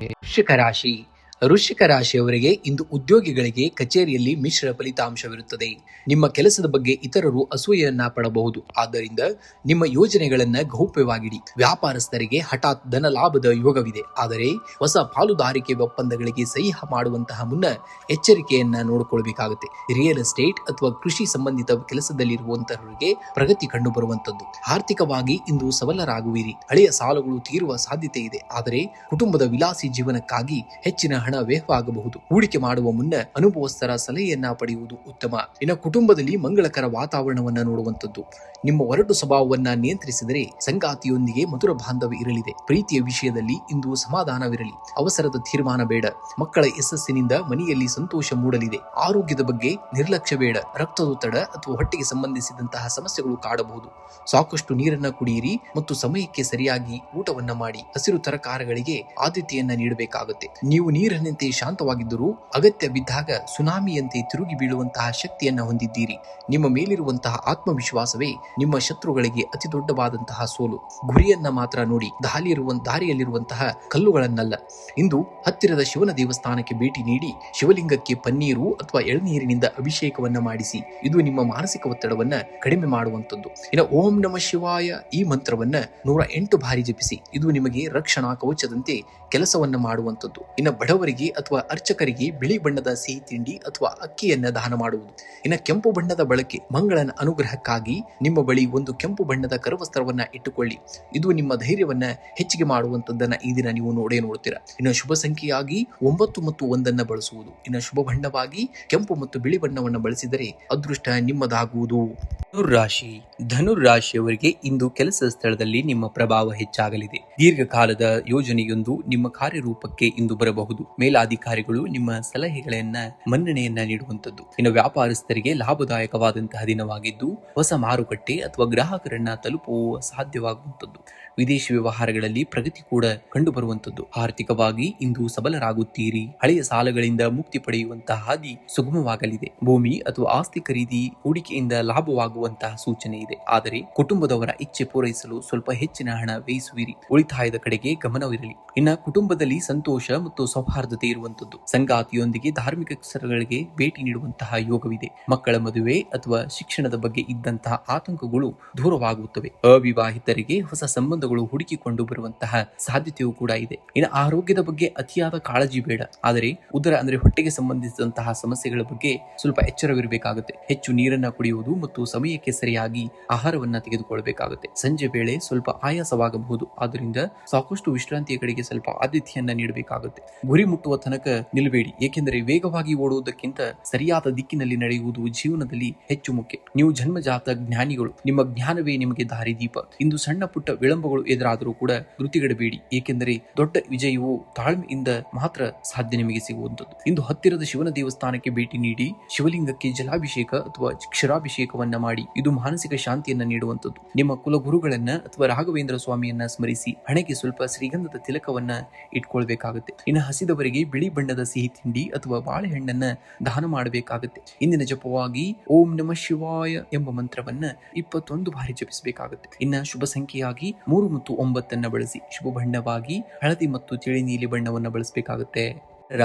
ವೃಶ್ಚಿಕ ರಾಶಿಯವರಿಗೆ ಇಂದು ಉದ್ಯೋಗಿಗಳಿಗೆ ಕಚೇರಿಯಲ್ಲಿ ಮಿಶ್ರ ಫಲಿತಾಂಶವಿರುತ್ತದೆ. ನಿಮ್ಮ ಕೆಲಸದ ಬಗ್ಗೆ ಇತರರು ಅಸೂಯೆಯನ್ನ ಪಡಬಹುದು. ಆದ್ದರಿಂದ ನಿಮ್ಮ ಯೋಜನೆಗಳನ್ನ ಗೌಪ್ಯವಾಗಿಡಿ. ವ್ಯಾಪಾರಸ್ಥರಿಗೆ ಹಠಾತ್ ಧನ ಲಾಭದ ಯೋಗವಿದೆ. ಆದರೆ ಹೊಸ ಪಾಲುದಾರಿಕೆ ಒಪ್ಪಂದಗಳಿಗೆ ಸಹಿ ಮಾಡುವಂತಹ ಮುನ್ನ ಎಚ್ಚರಿಕೆಯನ್ನ ನೋಡಿಕೊಳ್ಬೇಕಾಗುತ್ತೆ. ರಿಯಲ್ ಎಸ್ಟೇಟ್ ಅಥವಾ ಕೃಷಿ ಸಂಬಂಧಿತ ಕೆಲಸದಲ್ಲಿರುವಂತಹವರಿಗೆ ಪ್ರಗತಿ ಕಂಡು ಬರುವಂತದ್ದು. ಆರ್ಥಿಕವಾಗಿ ಇಂದು ಸಬಲರಾಗುವಿರಿ. ಹಳೆಯ ಸಾಲಗಳು ತೀರುವ ಸಾಧ್ಯತೆ ಇದೆ. ಆದರೆ ಕುಟುಂಬದ ವಿಲಾಸಿ ಜೀವನಕ್ಕಾಗಿ ಹೆಚ್ಚಿನ ಹಣ ವ್ಯಯವಾಗಬಹುದು. ಹೂಡಿಕೆ ಮಾಡುವ ಮುನ್ನ ಅನುಭವಸ್ಥರ ಸಲಹೆಯನ್ನ ಪಡೆಯುವುದು ಉತ್ತಮ. ಇನ್ನು ಕುಟುಂಬದಲ್ಲಿ ಮಂಗಳಕರ ವಾತಾವರಣವನ್ನ ನೋಡುವಂತದ್ದು. ನಿಮ್ಮ ಒರಟು ಸ್ವಭಾವವನ್ನ ನಿಯಂತ್ರಿಸಿದರೆ ಸಂಗಾತಿಯೊಂದಿಗೆ ಮಧುರ ಬಾಂಧವ್ಯ ಇರಲಿದೆ. ಪ್ರೀತಿಯ ವಿಷಯದಲ್ಲಿ ಇಂದು ಸಮಾಧಾನವಿರಲಿ. ಅವಸರದ ತೀರ್ಮಾನ ಬೇಡ. ಮಕ್ಕಳ ಯಶಸ್ಸಿನಿಂದ ಮನೆಯಲ್ಲಿ ಸಂತೋಷ ಮೂಡಲಿದೆ. ಆರೋಗ್ಯದ ಬಗ್ಗೆ ನಿರ್ಲಕ್ಷ್ಯ ಬೇಡ. ರಕ್ತದೊತ್ತಡ ಅಥವಾ ಹೊಟ್ಟೆಗೆ ಸಂಬಂಧಿಸಿದಂತಹ ಸಮಸ್ಯೆಗಳು ಕಾಡಬಹುದು. ಸಾಕಷ್ಟು ನೀರನ್ನ ಕುಡಿಯಿರಿ ಮತ್ತು ಸಮಯಕ್ಕೆ ಸರಿಯಾಗಿ ಊಟವನ್ನ ಮಾಡಿ. ಹಸಿರು ತರಕಾರಿಗಳಿಗೆ ಆದ್ಯತೆಯನ್ನ ನೀಡಬೇಕಾಗುತ್ತೆ. ನೀವು ನೀರಿನಂತೆ ಶಾಂತವಾಗಿದ್ದರೂ ಅಗತ್ಯ ಬಿದ್ದಾಗ ಸುನಾಮಿಯಂತೆ ತಿರುಗಿ ಬೀಳುವಂತಹ ಶಕ್ತಿಯನ್ನ ಹೊಂದಿದ್ದೀರಿ. ನಿಮ್ಮ ಮೇಲಿರುವಂತಹ ಆತ್ಮವಿಶ್ವಾಸವೇ ನಿಮ್ಮ ಶತ್ರುಗಳಿಗೆ ಅತಿ ದೊಡ್ಡವಾದಂತಹ ಸೋಲು. ಗುರಿಯನ್ನ ಮಾತ್ರ ನೋಡಿ, ದಾರಿಯಲ್ಲಿರುವಂತಹ ಕಲ್ಲುಗಳನ್ನಲ್ಲ. ಇಂದು ಹತ್ತಿರದ ಶಿವನ ದೇವಸ್ಥಾನಕ್ಕೆ ಭೇಟಿ ನೀಡಿ ಶಿವಲಿಂಗಕ್ಕೆ ಪನ್ನೀರು ಅಥವಾ ಎಳನೀರಿನಿಂದ ಅಭಿಷೇಕವನ್ನ ಮಾಡಿಸಿ. ಇದು ನಿಮ್ಮ ಮಾನಸಿಕ ಒತ್ತಡವನ್ನ ಕಡಿಮೆ ಮಾಡುವಂತದ್ದು. ಇನ್ನು ಓಂ ನಮಃ ಶಿವಾಯ ಈ ಮಂತ್ರವನ್ನ 108 ಬಾರಿ ಜಪಿಸಿ. ಇದು ನಿಮಗೆ ರಕ್ಷಣಾ ಕವಚದಂತೆ ಕೆಲಸವನ್ನ ಮಾಡುವಂತದ್ದು. ಇನ್ನು ಬಡವರಿಗೆ ಅಥವಾ ಅರ್ಚಕರಿಗೆ ಬಿಳಿ ಬಣ್ಣದ ಸಿಹಿ ತಿಂಡಿ ಅಥವಾ ಅಕ್ಕಿಯನ್ನ ದಾನ ಮಾಡುವುದು. ಇನ್ನು ಕೆಂಪು ಬಣ್ಣದ ಬಳಕೆ ಮಂಗಳನ ಅನುಗ್ರಹಕ್ಕಾಗಿ ನಿಮ್ಮ ಬಳಿ ಒಂದು ಕೆಂಪು ಬಣ್ಣದ ಕರವಸ್ತ್ರವನ್ನ ಇಟ್ಟುಕೊಳ್ಳಿ. ಇದು ನಿಮ್ಮ ಧೈರ್ಯವನ್ನ ಹೆಚ್ಚಿಗೆ ಮಾಡುವಂತದ್ದನ್ನ ಈ ದಿನ ನೀವು ನೋಡ್ತೀರಾ. ಇನ್ನು ಶುಭ ಸಂಖ್ಯೆಯಾಗಿ 9 ಮತ್ತು 1 ಬಳಸುವುದು. ಇನ್ನು ಶುಭ ಬಣ್ಣವಾಗಿ ಕೆಂಪು ಮತ್ತು ಬಿಳಿ ಬಣ್ಣವನ್ನು ಬಳಸಿದರೆ ಅದೃಷ್ಟ ನಿಮ್ಮದಾಗುವುದು. ಧನುರಾಶಿಯವರಿಗೆ ಇಂದು ಕೆಲಸ ಸ್ಥಳದಲ್ಲಿ ನಿಮ್ಮ ಪ್ರಭಾವ ಹೆಚ್ಚಾಗಲಿದೆ. ದೀರ್ಘಕಾಲದ ಯೋಜನೆಯೊಂದು ನಿಮ್ಮ ಕಾರ್ಯರೂಪಕ್ಕೆ ಇಂದು ಬರಬಹುದು. ಮೇಲಾಧಿಕಾರಿಗಳು ನಿಮ್ಮ ಸಲಹೆಗಳನ್ನ ಮನ್ನಣೆಯನ್ನ ನೀಡುವಂತದ್ದು. ಇನ್ನು ವ್ಯಾಪಾರಸ್ಥರಿಗೆ ಲಾಭದಾಯಕವಾದಂತಹ ದಿನವಾಗಿದ್ದು ಹೊಸ ಮಾರುಕಟ್ಟೆ ಅಥವಾ ಗ್ರಾಹಕರನ್ನ ತಲುಪುವ ಸಾಧ್ಯವಾಗುವಂತದ್ದು. ವಿದೇಶಿ ವ್ಯವಹಾರಗಳಲ್ಲಿ ಪ್ರಗತಿ ಕೂಡ ಕಂಡು ಬರುವಂತದ್ದು. ಆರ್ಥಿಕವಾಗಿ ಇಂದು ಸಬಲರಾಗುತ್ತೀರಿ. ಹಳೆಯ ಸಾಲಗಳಿಂದ ಮುಕ್ತಿ ಪಡೆಯುವಂತಹ ಹಾದಿ ಸುಗಮವಾಗಲಿದೆ. ಭೂಮಿ ಅಥವಾ ಆಸ್ತಿ ಖರೀದಿ ಹೂಡಿಕೆಯಿಂದ ಲಾಭವಾಗುವಂತಹ ಸೂಚನೆ ಇದೆ. ಆದರೆ ಕುಟುಂಬದವರ ಇಚ್ಛೆ ಪೂರೈಸಲು ಸ್ವಲ್ಪ ಹೆಚ್ಚಿನ ಹಣ ವ್ಯಯಿಸುವಿರಿ. ಉಳಿತಾಯದ ಕಡೆಗೆ ಗಮನವಿರಲಿ. ಇನ್ನು ಕುಟುಂಬದಲ್ಲಿ ಸಂತೋಷ ಮತ್ತು ಸೌಹಾರ್ದತೆ ಇರುವಂತದ್ದು. ಸಂಗಾತಿಯೊಂದಿಗೆ ಧಾರ್ಮಿಕ ಸ್ಥಳಗಳಿಗೆ ಭೇಟಿ ನೀಡುವಂತಹ ಯೋಗವಿದೆ. ಮಕ್ಕಳ ಮದುವೆ ಅಥವಾ ಶಿಕ್ಷಣದ ಬಗ್ಗೆ ಇದ್ದಂತಹ ಆತಂಕಗಳು ದೂರವಾಗುತ್ತವೆ. ಅವಿವಾಹಿತರಿಗೆ ಹೊಸ ಸಂಬಂಧಗಳು ಹುಡುಕಿಕೊಂಡು ಬರುವಂತಹ ಸಾಧ್ಯತೆಯೂ ಕೂಡ ಇದೆ. ಇನ್ನು ಆರೋಗ್ಯದ ಬಗ್ಗೆ ಅತಿಯಾದ ಕಾಳಜಿ ಬೇಡ. ಆದರೆ ಉದರ ಅಂದ್ರೆ ಹೊಟ್ಟೆಗೆ ಸಂಬಂಧಿಸಿದಂತಹ ಸಮಸ್ಯೆಗಳ ಬಗ್ಗೆ ಸ್ವಲ್ಪ ಎಚ್ಚರವಿರಬೇಕಾಗುತ್ತೆ. ಹೆಚ್ಚು ನೀರನ್ನ ಕುಡಿಯುವುದು ಮತ್ತು ಸಮಯಕ್ಕೆ ಸರಿಯಾಗಿ ಆಹಾರವನ್ನ ತೆಗೆದುಕೊಳ್ಳಬೇಕಾಗುತ್ತೆ. ಸಂಜೆ ವೇಳೆ ಸ್ವಲ್ಪ ಆಯಾಸವಾಗಬಹುದು. ಆದ್ದರಿಂದ ಸಾಕಷ್ಟು ವಿಶ್ರಾಂತಿಯ ಕಡೆಗೆ ಸ್ವಲ್ಪ ಆದ್ಯತೆಯನ್ನ ನೀಡಬೇಕಾಗುತ್ತೆ. ಗುರಿ ಮುಟ್ಟುವ ತನಕ ನಿಲ್ಲಬೇಡಿ. ಏಕೆಂದರೆ ವೇಗವಾಗಿ ಓಡುವುದಕ್ಕಿಂತ ಸರಿಯಾದ ದಿಕ್ಕಿನಲ್ಲಿ ನಡೆಯುವುದು ಜೀವನದಲ್ಲಿ ಹೆಚ್ಚು ಮುಖ್ಯ. ನೀವು ಜನ್ಮಜಾತ ಜ್ಞಾನಿಗಳು. ನಿಮ್ಮ ಜ್ಞಾನವೇ ನಿಮಗೆ ದಾರಿದೀಪ. ಇಂದು ಸಣ್ಣ ಪುಟ್ಟ ವಿಳಂಬಗಳು ಎದುರಾದರೂ ಕೂಡ ಧೃತಿಗೆಡಬೇಡಿ. ಏಕೆಂದರೆ ದೊಡ್ಡ ವಿಜಯವು ತಾಳ್ಮೆಯಿಂದ ಮಾತ್ರ ಸಾಧ್ಯ ನಿಮಗೆ ಸಿಗುವಂತದ್ದು. ಇಂದು ಹತ್ತಿರದ ಶಿವನ ದೇವಸ್ಥಾನಕ್ಕೆ ಭೇಟಿ ನೀಡಿ ಶಿವಲಿಂಗಕ್ಕೆ ಜಲಾಭಿಷೇಕ ಅಥವಾ ಕ್ಷರಾಭಿಷೇಕವನ್ನ ಮಾಡಿ. ಇದು ಮಾನಸಿಕ ಶಾಂತಿಯನ್ನ ನೀಡುವಂತದ್ದು. ನಿಮ್ಮ ಕುಲಗುರುಗಳನ್ನ ಅಥವಾ ರಾಘವೇಂದ್ರ ಸ್ವಾಮಿಯನ್ನ ಸ್ಮರಿಸಿ ಹಣೆಗೆ ಸ್ವಲ್ಪ ಶ್ರೀಗಂಧದ ತಿಲಕವನ್ನ ಇಟ್ಕೊಳ್ಬೇಕಾಗುತ್ತೆ. ಇನ್ನು ಹಸಿದವರಿಗೆ ಬಿಳಿ ಬಣ್ಣದ ಸಿಹಿ ತಿಂಡಿ ಅಥವಾ ಬಾಳೆಹಣ್ಣನ್ನ ದಾನ ಮಾಡಬೇಕಾಗುತ್ತೆ. ಇಂದಿನ ಜಪವಾಗಿ ಓಂ ನಮಃ ಶಿವಾಯ ಎಂಬ ಮಂತ್ರವನ್ನ 21 ಬಾರಿ ಜಪಿಸಬೇಕಾಗುತ್ತೆ. ಇನ್ನ ಶುಭ ಸಂಖ್ಯೆಯಾಗಿ 3 ಮತ್ತು 9 ಬಳಸಿ. ಶುಭ ಬಣ್ಣವಾಗಿ ಹಳದಿ ಮತ್ತು ತಿಳಿ ನೀಲಿ ಬಣ್ಣವನ್ನ ಬಳಸಬೇಕಾಗುತ್ತೆ.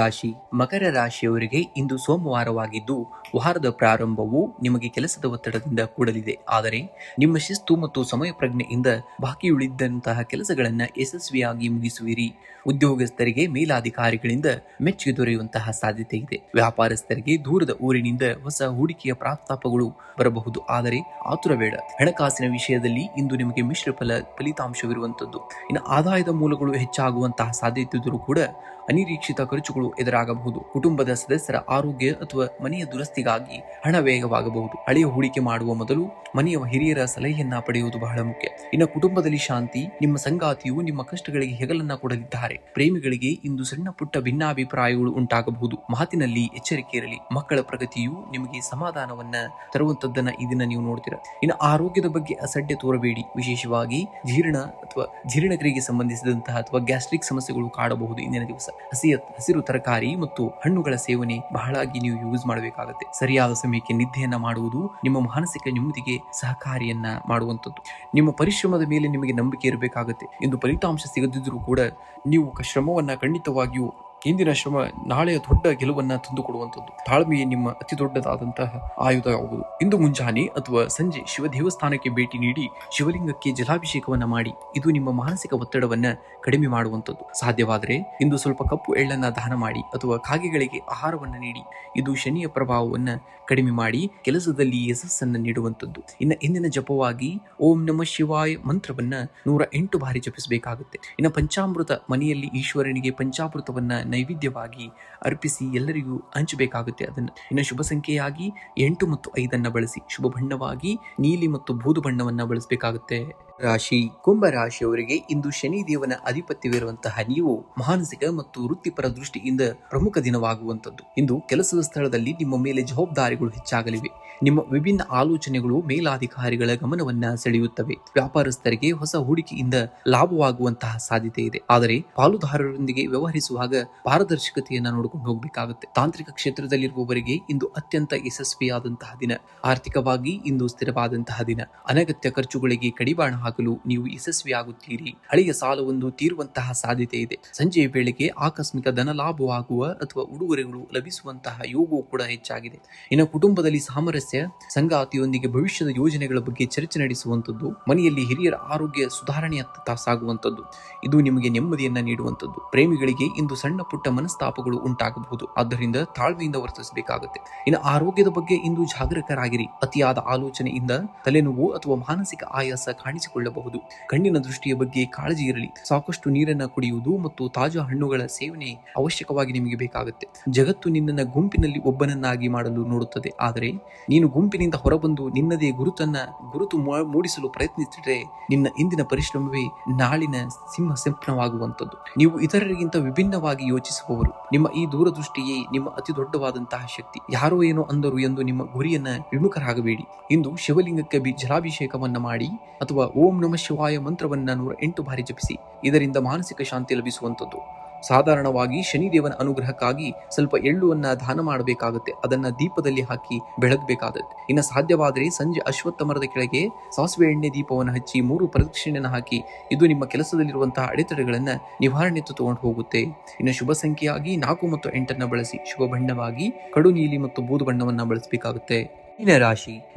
ಮಕರ ರಾಶಿಯವರಿಗೆ ಇಂದು ಸೋಮವಾರವಾಗಿದ್ದು ವಾರದ ಪ್ರಾರಂಭವು ನಿಮಗೆ ಕೆಲಸದ ಒತ್ತಡದಿಂದ ಕೂಡಲಿದೆ. ಆದರೆ ನಿಮ್ಮ ಶಿಸ್ತು ಮತ್ತು ಸಮಯ ಪ್ರಜ್ಞೆಯಿಂದ ಬಾಕಿ ಉಳಿದಂತಹ ಕೆಲಸಗಳನ್ನ ಯಶಸ್ವಿಯಾಗಿ ಮುಗಿಸುವಿರಿ. ಉದ್ಯೋಗಸ್ಥರಿಗೆ ಮೇಲಾಧಿಕಾರಿಗಳಿಂದ ಮೆಚ್ಚುಗೆ ದೊರೆಯುವಂತಹ ಸಾಧ್ಯತೆ ಇದೆ. ವ್ಯಾಪಾರಸ್ಥರಿಗೆ ದೂರದ ಊರಿನಿಂದ ಹೊಸ ಹೂಡಿಕೆಯ ಪ್ರಸ್ತಾಪಗಳು ಬರಬಹುದು. ಆದರೆ ಆತುರ ಬೇಡ. ಹಣಕಾಸಿನ ವಿಷಯದಲ್ಲಿ ಇಂದು ನಿಮಗೆ ಮಿಶ್ರ ಫಲಿತಾಂಶವಿರುವಂತದ್ದು. ಇನ್ನು ಆದಾಯದ ಮೂಲಗಳು ಹೆಚ್ಚಾಗುವಂತಹ ಸಾಧ್ಯತೆ ಇದ್ದರೂ ಕೂಡ ಅನಿರೀಕ್ಷಿತ ಖರ್ಚು ಖರ್ಚುಗಳು ಎದುರಾಗಬಹುದು. ಕುಟುಂಬದ ಸದಸ್ಯರ ಆರೋಗ್ಯ ಅಥವಾ ಮನೆಯ ದುರಸ್ತಿಗಾಗಿ ಹಣ ವ್ಯಯವಾಗಬಹುದು. ಹಳೆಯ ಹೂಡಿಕೆ ಮಾಡುವ ಮೊದಲು ಮನೆಯ ಹಿರಿಯರ ಸಲಹೆಯನ್ನ ಪಡೆಯುವುದು ಬಹಳ ಮುಖ್ಯ. ಇನ್ನು ಕುಟುಂಬದಲ್ಲಿ ಶಾಂತಿ. ನಿಮ್ಮ ಸಂಗಾತಿಯು ನಿಮ್ಮ ಕಷ್ಟಗಳಿಗೆ ಹೆಗಲನ್ನ ಕೊಡಲಿದ್ದಾರೆ. ಪ್ರೇಮಿಗಳಿಗೆ ಇಂದು ಸಣ್ಣ ಪುಟ್ಟ ಭಿನ್ನಾಭಿಪ್ರಾಯಗಳು ಉಂಟಾಗಬಹುದು. ಮಾತಿನಲ್ಲಿ ಎಚ್ಚರಿಕೆ ಇರಲಿ. ಮಕ್ಕಳ ಪ್ರಗತಿಯು ನಿಮಗೆ ಸಮಾಧಾನವನ್ನ ತರುವಂತದ್ದನ್ನ ಈ ದಿನ ನೀವು ನೋಡ್ತೀರಾ. ಇನ್ನು ಆರೋಗ್ಯದ ಬಗ್ಗೆ ಅಸಡ್ಡೆ ತೋರಬೇಡಿ. ವಿಶೇಷವಾಗಿ ಜೀರ್ಣಕ್ರಿಯೆಗೆ ಸಂಬಂಧಿಸಿದಂತಹ ಅಥವಾ ಗ್ಯಾಸ್ಟ್ರಿಕ್ ಸಮಸ್ಯೆಗಳು ಕಾಡಬಹುದು. ಇಂದಿನ ದಿವಸ ಹಸಿರು ತರಕಾರಿ ಮತ್ತು ಹಣ್ಣುಗಳ ಸೇವನೆ ಬಹಳಾಗಿ ನೀವು ಯೂಸ್ ಮಾಡಬೇಕಾಗುತ್ತೆ. ಸರಿಯಾದ ಸಮಯಕ್ಕೆ ನಿದ್ದೆಯನ್ನ ಮಾಡುವುದು ನಿಮ್ಮ ಮಾನಸಿಕ ನೆಮ್ಮದಿಗೆ ಸಹಕಾರಿಯನ್ನ ಮಾಡುವಂಥದ್ದು. ನಿಮ್ಮ ಪರಿಶ್ರಮದ ಮೇಲೆ ನಿಮಗೆ ನಂಬಿಕೆ ಇರಬೇಕಾಗುತ್ತೆ. ಇಂದು ಫಲಿತಾಂಶ ಸಿಗದಿದ್ದರೂ ಕೂಡ ನೀವು ಶ್ರಮವನ್ನ ಖಂಡಿತವಾಗಿಯೂ ಇಂದಿನ ಶ್ರಮ ನಾಳೆಯ ದೊಡ್ಡ ಗೆಲುವನ್ನ ತಂದುಕೊಡುವಂಥದ್ದು. ತಾಳ್ಮೆಯೇ ನಿಮ್ಮ ಅತಿ ದೊಡ್ಡದಾದಂತಹ ಆಯುಧ ಆಗುವುದು. ಇಂದು ಮುಂಜಾನೆ ಅಥವಾ ಸಂಜೆ ಶಿವ ದೇವಸ್ಥಾನಕ್ಕೆ ಭೇಟಿ ನೀಡಿ ಶಿವಲಿಂಗಕ್ಕೆ ಜಲಾಭಿಷೇಕವನ್ನ ಮಾಡಿ. ಇದು ನಿಮ್ಮ ಮಾನಸಿಕ ಒತ್ತಡವನ್ನ ಕಡಿಮೆ ಮಾಡುವಂಥದ್ದು. ಸಾಧ್ಯವಾದರೆ ಇಂದು ಸ್ವಲ್ಪ ಕಪ್ಪು ಎಳ್ಳನ್ನ ದಾನ ಮಾಡಿ ಅಥವಾ ಕಾಗೆಗಳಿಗೆ ಆಹಾರವನ್ನ ನೀಡಿ. ಇದು ಶನಿಯ ಪ್ರಭಾವವನ್ನ ಕಡಿಮೆ ಮಾಡಿ ಕೆಲಸದಲ್ಲಿ ಯಶಸ್ಸನ್ನ ನೀಡುವಂಥದ್ದು. ಇಂದಿನ ಜಪವಾಗಿ ಓಂ ನಮಃ ಶಿವಾಯ ಮಂತ್ರವನ್ನ 108 ಬಾರಿ ಜಪಿಸಬೇಕಾಗುತ್ತೆ. ಇನ್ನು ಪಂಚಾಮೃತ ಮನೆಯಲ್ಲಿ ಈಶ್ವರನಿಗೆ ಪಂಚಾಮೃತವನ್ನ ನೈವೇದ್ಯವಾಗಿ ಅರ್ಪಿಸಿ ಎಲ್ಲರಿಗೂ ಹಂಚಬೇಕಾಗುತ್ತೆ ಅದನ್ನ. ಇನ್ನು ಶುಭ ಸಂಖ್ಯೆಯಾಗಿ 8 ಮತ್ತು 5 ಬಳಸಿ. ಶುಭ ಬಣ್ಣವಾಗಿ ನೀಲಿ ಮತ್ತು ಬೂದು ಬಣ್ಣವನ್ನ ಬಳಸಬೇಕಾಗುತ್ತೆ. ರಾಶಿ ಕುಂಭ ರಾಶಿಯವರಿಗೆ ಇಂದು ಶನಿ ದೇವನ ಅಧಿಪತ್ಯವಿರುವಂತಹ ನೀವು ಮಾನಸಿಕ ಮತ್ತು ವೃತ್ತಿಪರ ದೃಷ್ಟಿಯಿಂದ ಪ್ರಮುಖ ದಿನವಾಗುವಂಥದ್ದು. ಇಂದು ಕೆಲಸದ ಸ್ಥಳದಲ್ಲಿ ನಿಮ್ಮ ಮೇಲೆ ಜವಾಬ್ದಾರಿಗಳು ಹೆಚ್ಚಾಗಲಿವೆ. ನಿಮ್ಮ ವಿಭಿನ್ನ ಆಲೋಚನೆಗಳು ಮೇಲಾಧಿಕಾರಿಗಳ ಗಮನವನ್ನ ಸೆಳೆಯುತ್ತವೆ. ವ್ಯಾಪಾರಸ್ಥರಿಗೆ ಹೊಸ ಹೂಡಿಕೆಯಿಂದ ಲಾಭವಾಗುವಂತಹ ಸಾಧ್ಯತೆ ಇದೆ. ಆದರೆ ಪಾಲುದಾರರೊಂದಿಗೆ ವ್ಯವಹರಿಸುವಾಗ ಪಾರದರ್ಶಕತೆಯನ್ನ ನೋಡಿಕೊಂಡು ಹೋಗಬೇಕಾಗುತ್ತೆ. ತಾಂತ್ರಿಕ ಕ್ಷೇತ್ರದಲ್ಲಿರುವವರಿಗೆ ಇಂದು ಅತ್ಯಂತ ಯಶಸ್ವಿಯಾದಂತಹ ದಿನ. ಆರ್ಥಿಕವಾಗಿ ಇಂದು ಸ್ಥಿರವಾದಂತಹ ದಿನ. ಅನಗತ್ಯ ಖರ್ಚುಗಳಿಗೆ ಕಡಿವಾಣ ಹಾಕಲು ನೀವು ಯಶಸ್ವಿಯಾಗುತ್ತೀರಿ. ಹಳೆಯ ಸಾಲವೊಂದು ತೀರುವಂತಹ ಸಾಧ್ಯತೆ ಇದೆ. ಸಂಜೆಯ ವೇಳೆಗೆ ಆಕಸ್ಮಿಕ ಧನ ಲಾಭವಾಗುವ ಅಥವಾ ಉಡುಗೊರೆಗಳು ಲಭಿಸುವಂತಹ ಯೋಗವೂ ಕೂಡ ಹೆಚ್ಚಾಗಿದೆ. ಇನ್ನು ಕುಟುಂಬದಲ್ಲಿ ಸಾಮರಸ್ಯ. ಸಂಗಾತಿಯೊಂದಿಗೆ ಭವಿಷ್ಯದ ಯೋಜನೆಗಳ ಬಗ್ಗೆ ಚರ್ಚೆ ನಡೆಸುವಂಥದ್ದು. ಮನೆಯಲ್ಲಿ ಹಿರಿಯರ ಆರೋಗ್ಯ ಸುಧಾರಣೆಯತ್ತ ಸಾಗುವಂಥದ್ದು. ಇದು ನಿಮಗೆ ನೆಮ್ಮದಿಯನ್ನ ನೀಡುವಂಥದ್ದು. ಪ್ರೇಮಿಗಳಿಗೆ ಇಂದು ಸಣ್ಣ ಪುಟ್ಟ ಮನಸ್ತಾಪಗಳು ಉಂಟಾಗಬಹುದು. ಆದ್ದರಿಂದ ತಾಳ್ಮೆಯಿಂದ ವರ್ತಿಸಬೇಕಾಗುತ್ತೆ. ಇನ್ನು ಆರೋಗ್ಯದ ಬಗ್ಗೆ ಇಂದು ಜಾಗರೂಕರಾಗಿರಿ. ಅತಿಯಾದ ಆಲೋಚನೆಯಿಂದ ತಲೆನೋವು ಅಥವಾ ಮಾನಸಿಕ ಆಯಾಸ ಕಾಣಿಸಿಕೊಳ್ಳಬಹುದು. ಕಣ್ಣಿನ ದೃಷ್ಟಿಯ ಬಗ್ಗೆ ಕಾಳಜಿ ಇರಲಿ. ಸಾಕಷ್ಟು ನೀರನ್ನ ಕುಡಿಯುವುದು ಮತ್ತು ತಾಜಾ ಹಣ್ಣುಗಳ ಸೇವನೆ ಅವಶ್ಯಕವಾಗಿ ನಿಮಗೆ ಬೇಕಾಗುತ್ತೆ. ಜಗತ್ತು ನಿನ್ನನ್ನ ಗುಂಪಿನಲ್ಲಿ ಒಬ್ಬನನ್ನಾಗಿ ಮಾಡಲು ನೋಡುತ್ತದೆ. ಆದರೆ ನೀನು ಗುಂಪಿನಿಂದ ಹೊರಬಂದು ನಿನ್ನದೇ ಗುರುತು ಮೂಡಿಸಲು ಪ್ರಯತ್ನಿಸಿದರೆ ನಿನ್ನ ಇಂದಿನ ಪರಿಶ್ರಮವೇ ನಾಳಿನ ಸಿಂಹವಾಗುವಂಥದ್ದು. ನೀವು ಇತರರಿಗಿಂತ ವಿಭಿನ್ನವಾಗಿ ಯೋಚಿಸುವವರು. ನಿಮ್ಮ ಈ ದೂರದೃಷ್ಟಿಯೇ ನಿಮ್ಮ ಅತಿ ದೊಡ್ಡವಾದಂತಹ ಶಕ್ತಿ. ಯಾರೋ ಏನೋ ಅಂದರು ಎಂದು ನಿಮ್ಮ ಗುರಿಯನ್ನ ವಿಮುಖರಾಗಬೇಡಿ. ಇಂದು ಶಿವಲಿಂಗಕ್ಕೆ ಜಲಾಭಿಷೇಕವನ್ನ ಮಾಡಿ ಅಥವಾ ಓಂ ನಮಃ ಶಿವಾಯ ಮಂತ್ರವನ್ನ 108 ಬಾರಿ ಜಪಿಸಿ. ಇದರಿಂದ ಮಾನಸಿಕ ಶಾಂತಿ ಲಭಿಸುವಂಥದ್ದು. ಸಾಧಾರಣವಾಗಿ ಶನಿದೇವನ ಅನುಗ್ರಹಕ್ಕಾಗಿ ಸ್ವಲ್ಪ ಎಳ್ಳುವನ್ನ ದಾನ ಮಾಡಬೇಕಾಗುತ್ತೆ. ಅದನ್ನ ದೀಪದಲ್ಲಿ ಹಾಕಿ ಬೆಳಗಬೇಕಾಗುತ್ತೆ. ಇನ್ನು ಸಾಧ್ಯವಾದರೆ ಸಂಜೆ ಅಶ್ವತ್ಥ ಮರದ ಕೆಳಗೆ ಸಾಸಿವೆ ಎಣ್ಣೆ ದೀಪವನ್ನು ಹಚ್ಚಿ 3 ಪ್ರದಕ್ಷಿಣೆಯನ್ನು ಹಾಕಿ. ಇದು ನಿಮ್ಮ ಕೆಲಸದಲ್ಲಿರುವಂತಹ ಅಡೆತಡೆಗಳನ್ನ ನಿವಾರಣೆ ತಗೊಂಡು ಹೋಗುತ್ತೆ. ಇನ್ನು ಶುಭ ಸಂಖ್ಯೆಯಾಗಿ 4 ಮತ್ತು 8 ಬಳಸಿ. ಶುಭ ಬಣ್ಣವಾಗಿ ಕಡು ನೀಲಿ ಮತ್ತು ಬೂದು ಬಣ್ಣವನ್ನ ಬಳಸಬೇಕಾಗುತ್ತೆ.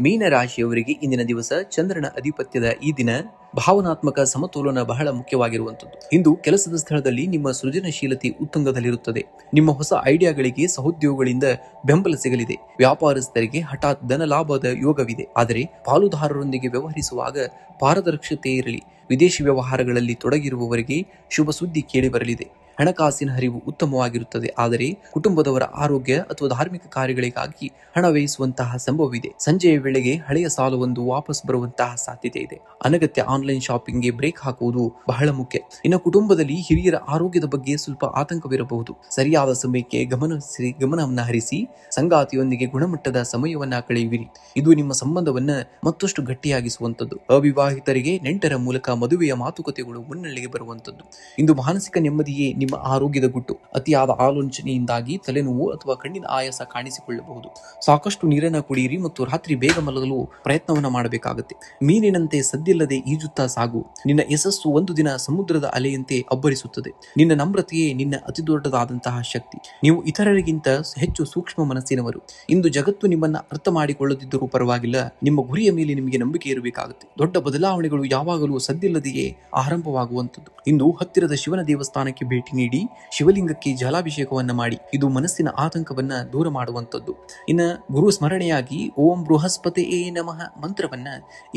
ಮೀನರಾಶಿಯವರಿಗೆ ಇಂದಿನ ದಿವಸ ಚಂದ್ರನ ಅಧಿಪತ್ಯದ ಈ ದಿನ ಭಾವನಾತ್ಮಕ ಸಮತೋಲನ ಬಹಳ ಮುಖ್ಯವಾಗಿರುವಂಥದ್ದು. ಇಂದು ಕೆಲಸದ ಸ್ಥಳದಲ್ಲಿ ನಿಮ್ಮ ಸೃಜನಶೀಲತೆ ಉತ್ತುಂಗದಲ್ಲಿರುತ್ತದೆ. ನಿಮ್ಮ ಹೊಸ ಐಡಿಯಾಗಳಿಗೆ ಸಹೋದ್ಯೋಗಿಗಳಿಂದ ಬೆಂಬಲ ಸಿಗಲಿದೆ. ವ್ಯಾಪಾರಸ್ಥರಿಗೆ ಹಠಾತ್ ಧನ ಲಾಭದ ಯೋಗವಿದೆ. ಆದರೆ ಪಾಲುದಾರರೊಂದಿಗೆ ವ್ಯವಹರಿಸುವಾಗ ಪಾರದರ್ಶಕತೆ ಇರಲಿ. ವಿದೇಶಿ ವ್ಯವಹಾರಗಳಲ್ಲಿ ತೊಡಗಿರುವವರಿಗೆ ಶುಭ ಸುದ್ದಿ ಕೇಳಿ ಬರಲಿದೆ. ಹಣಕಾಸಿನ ಹರಿವು ಉತ್ತಮವಾಗಿರುತ್ತದೆ. ಆದರೆ ಕುಟುಂಬದವರ ಆರೋಗ್ಯ ಅಥವಾ ಧಾರ್ಮಿಕ ಕಾರ್ಯಗಳಿಗಾಗಿ ಹಣ ವ್ಯಯಿಸುವಂತಹ ಸಂಭವವಿದೆ. ಸಂಜೆಯ ವೇಳೆಗೆ ಹಳೆಯ ಸಾಲವೊಂದು ವಾಪಸ್ ಬರುವಂತಹ ಸಾಧ್ಯತೆ ಇದೆ. ಅನಗತ್ಯ ಆನ್ಲೈನ್ ಶಾಪಿಂಗ್ಗೆ ಬ್ರೇಕ್ ಹಾಕುವುದು ಬಹಳ ಮುಖ್ಯ. ಇನ್ನು ಕುಟುಂಬದಲ್ಲಿ ಹಿರಿಯರ ಆರೋಗ್ಯದ ಬಗ್ಗೆ ಸ್ವಲ್ಪ ಆತಂಕವಿರಬಹುದು. ಸರಿಯಾದ ಸಮಯಕ್ಕೆ ಗಮನವನ್ನ ಹರಿಸಿ ಸಂಗಾತಿಯೊಂದಿಗೆ ಗುಣಮಟ್ಟದ ಸಮಯವನ್ನ ಕಳೆಯುವಿರಿ. ಇದು ನಿಮ್ಮ ಸಂಬಂಧವನ್ನ ಮತ್ತಷ್ಟು ಗಟ್ಟಿಯಾಗಿಸುವಂಥದ್ದು. ಅವಿವಾಹಿತರಿಗೆ ನೆಂಟರ ಮೂಲಕ ಮದುವೆಯ ಮಾತುಕತೆಗಳು ಮುನ್ನೆಲೆಗೆ ಬರುವಂಥದ್ದು. ಇಂದು ಮಾನಸಿಕ ನೆಮ್ಮದಿಯೇ ನಿಮ್ಮ ಆರೋಗ್ಯದ ಗುಟ್ಟು. ಅತಿಯಾದ ಆಲೋಚನೆಯಿಂದಾಗಿ ತಲೆನೋವು ಅಥವಾ ಕಣ್ಣಿನ ಆಯಾಸ ಕಾಣಿಸಿಕೊಳ್ಳಬಹುದು. ಸಾಕಷ್ಟು ನೀರನ್ನು ಕುಡಿಯಿರಿ ಮತ್ತು ರಾತ್ರಿ ಬೇಗ ಮಲಗಲು ಪ್ರಯತ್ನವನ್ನ ಮಾಡಬೇಕಾಗುತ್ತೆ. ಮೀನಿನಂತೆ ಸದ್ದಿಲ್ಲದೆ ಈಜುತ್ತಾ ಸಾಗು. ನಿನ್ನ ಯಶಸ್ಸು ಒಂದು ದಿನ ಸಮುದ್ರದ ಅಲೆಯಂತೆ ಅಬ್ಬರಿಸುತ್ತದೆ. ನಿನ್ನ ನಮ್ರತೆಯೇ ನಿನ್ನ ಅತಿ ದೊಡ್ಡದಾದಂತಹ ಶಕ್ತಿ. ನೀವು ಇತರರಿಗಿಂತ ಹೆಚ್ಚು ಸೂಕ್ಷ್ಮ ಮನಸ್ಸಿನವರು. ಇಂದು ಜಗತ್ತು ನಿಮ್ಮನ್ನ ಅರ್ಥ ಮಾಡಿಕೊಳ್ಳದಿದ್ದರೂ ಪರವಾಗಿಲ್ಲ, ನಿಮ್ಮ ಗುರಿಯ ಮೇಲೆ ನಿಮಗೆ ನಂಬಿಕೆ ಇರಬೇಕಾಗುತ್ತೆ. ದೊಡ್ಡ ಬದಲಾವಣೆಗಳು ಯಾವಾಗಲೂ ಸದ್ದಿಲ್ಲದೆಯೇ ಆರಂಭವಾಗುವಂಥದ್ದು. ಇಂದು ಹತ್ತಿರದ ಶಿವನ ದೇವಸ್ಥಾನಕ್ಕೆ ಭೇಟಿ ನೀಡಿ ಶಿವಲಿಂಗಕ್ಕೆ ಜಲಾಭಿಷೇಕವನ್ನ ಮಾಡಿ. ಇದು ಮನಸ್ಸಿನ ಆತಂಕವನ್ನ ದೂರ ಮಾಡುವಂಥದ್ದು. ಇನ್ನು ಗುರು ಸ್ಮರಣೆಯಾಗಿ ಓಂ ಬೃಹಸ್ಪತಿಯೇ ನಮಃ ಮಂತ್ರವನ್ನ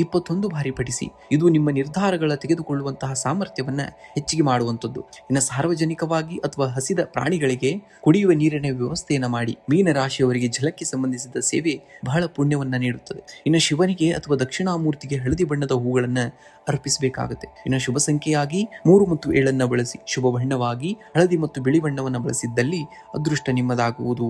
21 ಬಾರಿ ಪಠಿಸಿ. ಇದು ನಿಮ್ಮ ನಿರ್ಧಾರಗಳ ತೆಗೆದುಕೊಳ್ಳುವಂತಹ ಸಾಮರ್ಥ್ಯವನ್ನ ಹೆಚ್ಚಿಗೆ ಮಾಡುವಂಥದ್ದು. ಇನ್ನು ಸಾರ್ವಜನಿಕವಾಗಿ ಅಥವಾ ಹಸಿದ ಪ್ರಾಣಿಗಳಿಗೆ ಕುಡಿಯುವ ನೀರಿನ ವ್ಯವಸ್ಥೆಯನ್ನ ಮಾಡಿ. ಮೀನ ರಾಶಿಯವರಿಗೆ ಜಲಕ್ಕೆ ಸಂಬಂಧಿಸಿದ ಸೇವೆ ಬಹಳ ಪುಣ್ಯವನ್ನ ನೀಡುತ್ತದೆ. ಇನ್ನು ಶಿವನಿಗೆ ಅಥವಾ ದಕ್ಷಿಣಾಮೂರ್ತಿಗೆ ಹಳದಿ ಬಣ್ಣದ ಹೂಗಳನ್ನ ಅರ್ಪಿಸಬೇಕಾಗುತ್ತೆ. ಇನ್ನು ಶುಭ ಸಂಖ್ಯೆಯಾಗಿ 3 ಮತ್ತು 7 ಬಳಸಿ. ಶುಭ ಬಣ್ಣವಾಗಿ ಹಳದಿ ಮತ್ತು ಬಿಳಿ ಬಣ್ಣವನ್ನು ಬಳಸಿದ್ದಲ್ಲಿ ಅದೃಷ್ಟ ನಿಮ್ಮದಾಗುವುದು.